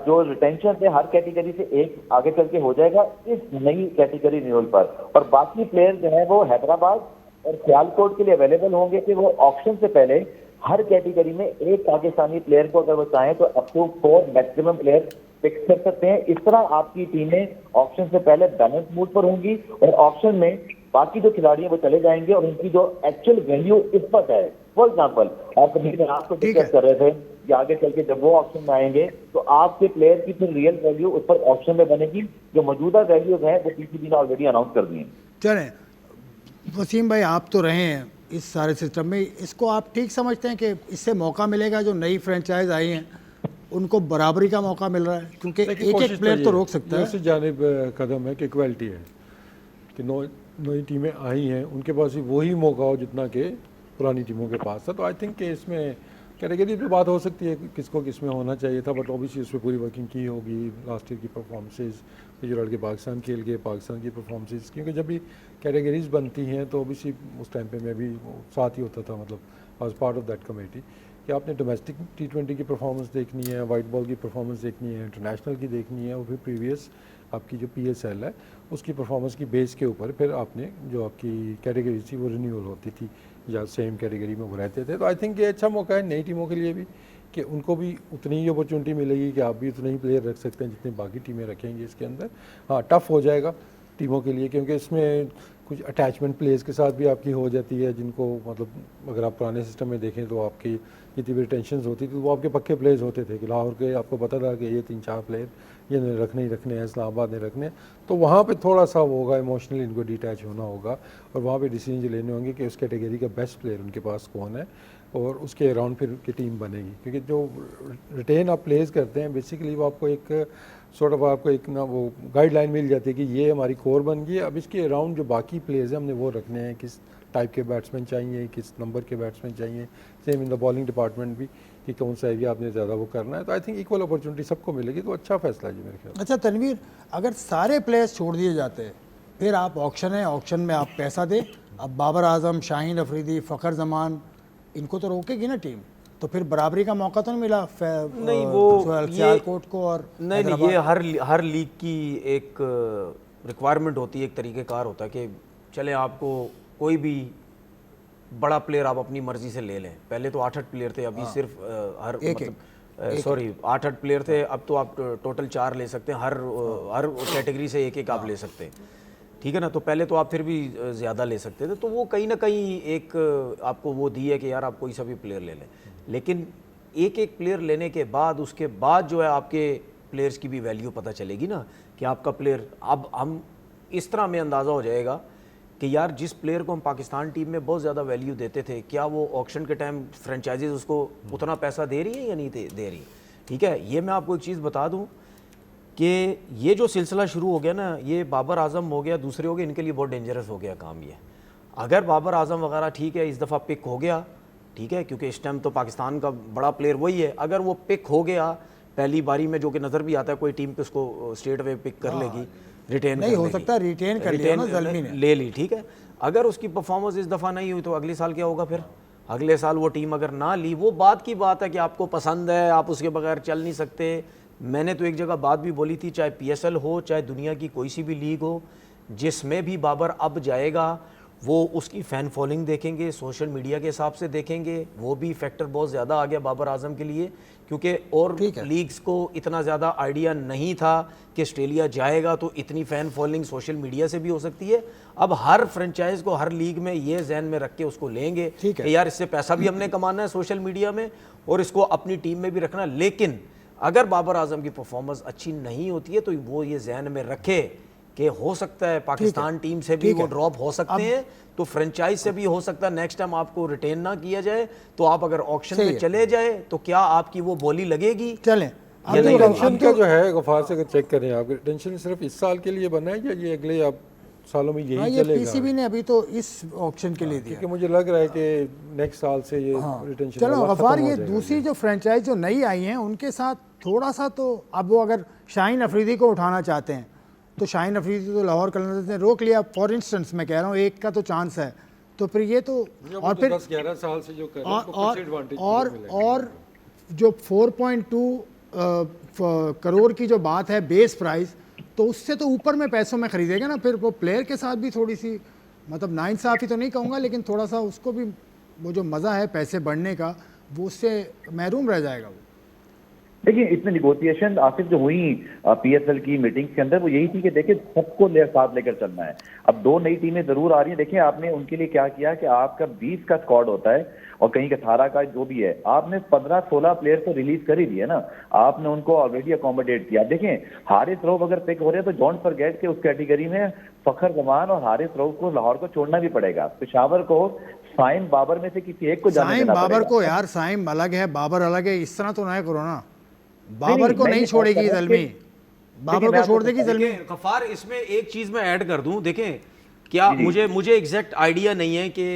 जो रिटेंशन है हर कैटेगरी से एक आगे चल के हो जाएगा इस नई कैटेगरी रिन्यूअल पर, और बाकी प्लेयर जो है वो हैदराबाद और सियालकोट के लिए अवेलेबल होंगे कि वो ऑप्शन से पहले हर कैटेगरी में एक पाकिस्तानी प्लेयर को अगर वो चाहें तो up to 4 maximum player pick कर सकते हैं। इस तरह आपकी टीमें ऑप्शन से पहले बैलेंस मूड पर होंगी और ऑप्शन में बाकी जो खिलाड़ी हैं वो चले जाएंगे और उनकी जो एक्चुअल वैल्यू इस पर है। फॉर एग्जाम्पल आप आपको डिस्कस कर रहे थे कि आगे चल के जब वो ऑप्शन में आएंगे तो आपके प्लेयर की फिर रियल वैल्यू उस पर ऑप्शन में बनेगी। जो मौजूदा वैल्यूज हैं वो पीसीबी ने ऑलरेडी अनाउंस कर दी हैं। चलें वसीम भाई, आप तो रहे हैं इस सारे सिस्टम में, इसको आप ठीक समझते हैं कि इससे मौका मिलेगा जो नई फ्रेंचाइज आई हैं उनको बराबरी का मौका मिल रहा है? क्योंकि एक एक प्लेयर तो रोक सकता है। दूसरी जानिब कदम है कि इक्वालिटी है कि नई टीमें आई हैं उनके पास भी वही मौका हो जितना कि पुरानी टीमों के पास था। तो आई थिंक कि इसमें कैटेगरी पे बात हो सकती है कि किसको किस में होना चाहिए था, बट ऑब्वियसली उस पर पूरी वर्किंग की होगी। लास्ट ईयर की परफॉर्मेंस जो लड़के पाकिस्तान खेल के पाकिस्तान की परफॉर्मेंस, क्योंकि जब भी कैटेगरीज बनती हैं तो ऑब्वियसली उस टाइम पे मैं भी साथ ही होता था, मतलब I was part of that committee, कि आपने डोमेस्टिक T20 की परफॉर्मेंस देखनी है, वाइट बॉल की परफॉर्मेंस देखनी है, इंटरनेशनल की देखनी है, और फिर प्रीवियस आपकी जो PSL है उसकी परफॉर्मेंस की बेस के ऊपर फिर आपने जो आपकी कैटेगरी थी वो रिन्यूअल होती थी या सेम कैटेगरी में वो रहते थे। तो आई थिंक ये अच्छा मौका है नई टीमों के लिए भी कि उनको भी उतनी ही अपॉर्चुनिटी मिलेगी कि आप भी उतने ही प्लेयर रख सकते हैं जितने बाकी टीमें रखेंगी इसके अंदर। हाँ, टफ़ हो जाएगा टीमों के लिए क्योंकि इसमें कुछ अटैचमेंट प्लेयर्स के साथ भी आपकी हो जाती है, जिनको मतलब अगर आप पुराने सिस्टम में देखें तो आपकी जितनी भी रिटेंशन होती थी वो आपके पक्के प्लेयर्स होते थे कि लाहौर के आपको पता था कि ये 3-4 प्लेयर ये रखने ही रखने हैं, इस्लामाबाद ने रखने हैं। तो वहाँ पे थोड़ा सा वो होगा, इमोशनली इनको डिटैच होना होगा और वहाँ पे डिसीजन लेने होंगे कि उस कैटेगरी का बेस्ट प्लेयर उनके पास कौन है और उसके अराउंड फिर की टीम बनेगी। क्योंकि जो रिटेन आप प्लेयर्स करते हैं बेसिकली वो आपको एक सॉर्ट ऑफ आपको एक ना वो गाइडलाइन मिल जाती है कि ये हमारी कोर बन गई है, अब इसके अराउंड जो बाकी प्लेयर्स हैं हमने वो रखने हैं, किस टाइप के बैट्समैन चाहिए, किस नंबर के बैट्समैन चाहिए। Same in the bowling department भी कि कौन सा एरिया आपने ज़्यादा वो करना है। तो आई थिंक इक्वल अपॉर्चुनिटी सबको मिलेगी, तो अच्छा फैसला है जी मेरे ख्याल। अच्छा तनवीर, अगर सारे प्लेयर्स छोड़ दिए जाते हैं फिर आप ऑक्शन है, ऑक्शन में आप पैसा दें, अब बाबर आजम, शाहीन अफरीदी, फ़खर जमान इनको तो रोकेगी ना टीम, तो फिर बराबरी का मौका तो नहीं मिला नहीं वो सियालकोट को और नहीं ये हर लीग की एक रिक्वायरमेंट होती है, एक तरीक़ेकार होता है कि चले आपको कोई भी बड़ा प्लेयर आप अपनी मर्जी से ले लें। पहले तो 8-8 प्लेयर थे, अभी सिर्फ हर सॉरी 8-8 प्लेयर थे, अब तो आप टोटल 4 ले सकते हैं, हर कैटेगरी से एक आप ले सकते हैं, ठीक है ना। तो पहले तो आप फिर भी ज़्यादा ले सकते थे, तो वो कहीं ना कहीं एक आपको वो दी है कि यार आप कोई सा भी प्लेयर ले लें। लेकिन एक प्लेयर लेने के बाद उसके बाद जो है आपके प्लेयर्स की भी वैल्यू पता चलेगी ना कि आपका प्लेयर, अब हम इस तरह में अंदाज़ा हो जाएगा कि यार जिस प्लेयर को हम पाकिस्तान टीम में बहुत ज़्यादा वैल्यू देते थे, क्या वो ऑक्शन के टाइम फ्रेंचाइजीज उसको उतना पैसा दे रही है या नहीं दे रही। ठीक है, ये मैं आपको एक चीज़ बता दूं कि ये जो सिलसिला शुरू हो गया ना, ये बाबर आजम हो गया, दूसरे हो गए, इनके लिए बहुत डेंजरस हो गया काम ये। अगर बाबर आजम वगैरह ठीक है इस दफ़ा पिक हो गया, ठीक है, क्योंकि इस टाइम तो पाकिस्तान का बड़ा प्लेयर वही है, अगर वो पिक हो गया पहली बारी में, जो कि नज़र भी आता है कोई टीम पे उसको स्ट्रेट अवे पिक कर लेगी, रिटेन नहीं हो सकता रिटेन कर लिया ना ज़ल्मी ने, ले ली, ठीक है। अगर उसकी परफॉर्मेंस इस दफ़ा नहीं हुई तो अगले साल क्या होगा फिर? अगले साल वो टीम अगर ना ली, वो बात की बात है कि आपको पसंद है, आप उसके बगैर चल नहीं सकते। मैंने तो एक जगह बात भी बोली थी, चाहे PSL हो चाहे दुनिया की कोई सी भी लीग हो, जिसमें भी बाबर अब जाएगा वो उसकी फ़ैन फॉलोइंग देखेंगे, सोशल मीडिया के हिसाब से देखेंगे। वो भी फैक्टर बहुत ज़्यादा आ गया बाबर आजम के लिए, क्योंकि और लीग्स को इतना ज़्यादा आइडिया नहीं था कि ऑस्ट्रेलिया जाएगा तो इतनी फ़ैन फॉलोइंग सोशल मीडिया से भी हो सकती है। अब हर फ्रेंचाइज को हर लीग में ये जहन में रख के उसको लेंगे कि यार इससे पैसा भी हमने कमाना है सोशल मीडिया में और इसको अपनी टीम में भी रखना। लेकिन अगर बाबर आजम की परफॉर्मेंस अच्छी नहीं होती है तो वो ये जहन में रखे कि हो सकता है पाकिस्तान टीम से भी वो ड्रॉप हो सकते हैं, तो फ्रेंचाइज से भी हो सकता है नेक्स्ट टाइम आपको रिटेन ना किया जाए, तो आप अगर ऑक्शन में चले जाए तो क्या आपकी वो बोली लगेगी? चलें अब तो टेंशन का जो है गफार से अगर चेक करें, आप टेंशन सिर्फ इस साल के लिए बना है या ये अगले आप सालों में यही ये चलेगा? PCB ने अभी तो इस ऑक्शन के लिए दिया, क्योंकि मुझे लग रहा है कि नेक्स्ट साल से ये रिटेंशन चलो गफार, ये दूसरी जो फ्रेंचाइज जो नई आई हैं उनके साथ थोड़ा सा तो अब वो अगर शाहीन अफरीदी को उठाना चाहते हैं तो शाहीन अफरीदी तो लाहौर कलंदर्स ने रोक लिया। फॉर इंस्टेंस मैं कह रहा हूँ एक का तो चांस है, तो फिर ये तो और फिर 10-11 साल से जो कर रहे हैं उसको कुछ एडवांटेज और जो 4.2 करोड़ की जो बात है बेस प्राइस, तो उससे तो ऊपर में पैसों में खरीदेगा ना, फिर वो प्लेयर के साथ भी थोड़ी सी मतलब नाइंसाफ़ी तो नहीं कहूँगा, लेकिन थोड़ा सा उसको भी वो जो मज़ा है पैसे बढ़ने का वो उससे महरूम रह जाएगा। वो देखिए, इसमें निगोशिएशन आसिफ जो हुई PSL की मीटिंग के अंदर वो यही थी कि देखिए सबको साथ लेकर चलना है। अब 2 नई टीमें जरूर आ रही हैं। देखिए आपने उनके लिए क्या किया कि आपका 20 का स्क्वाड होता है और कहीं का 18 का जो भी है, आपने 15-16 प्लेयर तो रिलीज कर ही दिए ना, आपने उनको ऑलरेडी अकोमोडेट किया। देखें हारिस रऊफ अगर पिक हो रहे हैं तो डोंट फॉरगेट के उस कैटेगरी में फखर जमान और हारिस रऊफ को लाहौर को छोड़ना भी पड़ेगा। पेशावर को साइम बाबर में से किसी एक को जाने साइम देना बाबर पड़ेगा। को यार, साइम अलग है बाबर अलग है, इस तरह तो ना करो ना। बाबर को नहीं छोड़ेगी ज़ल्मी, बाबर को छोड़ देगी ज़ल्मी। गफार, इसमें एक चीज मैं ऐड कर दूं, देखें क्या मुझे एग्जैक्ट आइडिया नहीं है कि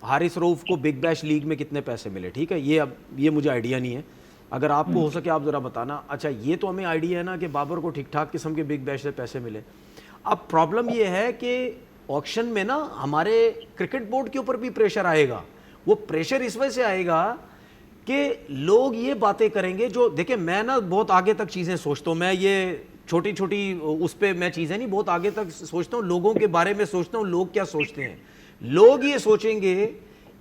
हारिस रऊफ को बिग बैश लीग में कितने पैसे मिले, ठीक है, ये मुझे आइडिया नहीं है। अगर आपको हो सके आप जरा बताना। अच्छा, ये तो हमें आइडिया है ना कि बाबर को ठीक ठाक किस्म के बिग बैश से पैसे मिले। अब प्रॉब्लम ये है कि ऑक्शन में ना हमारे क्रिकेट बोर्ड के ऊपर भी प्रेशर आएगा। वो प्रेशर इस वजह से आएगा कि लोग ये बातें करेंगे जो, देखिए मैं ना बहुत आगे तक चीज़ें सोचता हूँ, मैं ये छोटी छोटी उस पर मैं चीज़ें नहीं, बहुत आगे तक सोचता हूँ, लोगों के बारे में सोचता हूँ, लोग क्या सोचते हैं। लोग ये सोचेंगे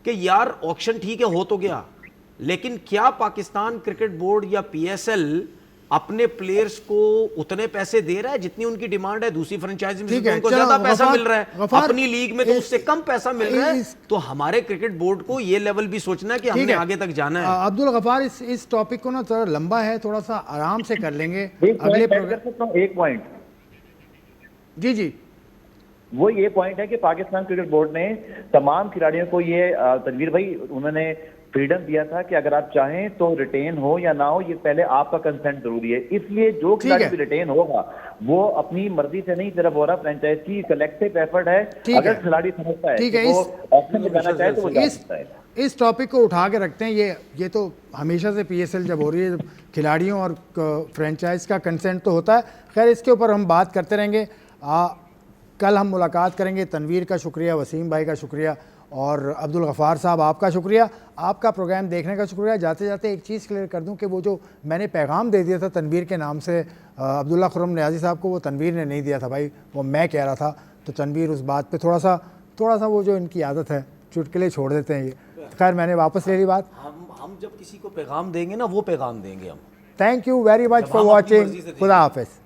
कि यार ऑक्शन ठीक है हो तो गया, लेकिन क्या पाकिस्तान क्रिकेट बोर्ड या PSL अपने प्लेयर्स को उतने पैसे दे रहा है जितनी उनकी डिमांड है? दूसरी फ्रेंचाइजी में तो उनको ज्यादा पैसा मिल रहा है, अपनी लीग में तो उससे कम पैसा मिल रहा है। तो हमारे क्रिकेट बोर्ड को ये लेवल भी सोचना है कि हमने आगे तक जाना है। अब्दुल गफार, इस टॉपिक को ना थोड़ा लंबा है, थोड़ा सा आराम से कर लेंगे अगले प्रोग्राम। एक पॉइंट जी वो ये पॉइंट है कि पाकिस्तान क्रिकेट बोर्ड ने तमाम खिलाड़ियों को ये तनवीर भाई उन्होंने फ्रीडम दिया था कि अगर आप चाहें तो रिटेन हो या ना हो, ये पहले आपका कंसेंट जरूरी है। इसलिए जो खिलाड़ी भी रिटेन होगा वो अपनी मर्जी से नहीं, सिर्फ हो रहा फ्रेंचाइज की कलेक्टिव एफर्ट है। अगर खिलाड़ी समझता है कि वो ऑप्शन में जाना चाहे तो वो जा सकता है। इस टॉपिक को उठा के रखते हैं। ये तो हमेशा से PSL जब हो रही है, खिलाड़ियों और फ्रेंचाइज का कंसेंट तो होता है। खैर इसके ऊपर हम बात करते रहेंगे। कल हम मुलाकात करेंगे। तनवीर का शुक्रिया, वसीम भाई का शुक्रिया और अब्दुल गफ़ार साहब आपका शुक्रिया, आपका प्रोग्राम देखने का शुक्रिया। जाते जाते एक चीज़ क्लियर कर दूं कि वो जो मैंने पैगाम दे दिया था तनवीर के नाम से अब्दुल्ला खुर्रम नियाज़ी साहब को, वो तनवीर ने नहीं दिया था भाई, वो मैं कह रहा था। तो तनवीर उस बात पे थोड़ा सा वो जो इनकी आदत है चुटकुले छोड़ देते हैं ये। खैर मैंने वापस ले ली बात। हम जब किसी को पैगाम देंगे ना वो पैगाम देंगे हम। Thank you very much for watching. खुदा हाफिज़।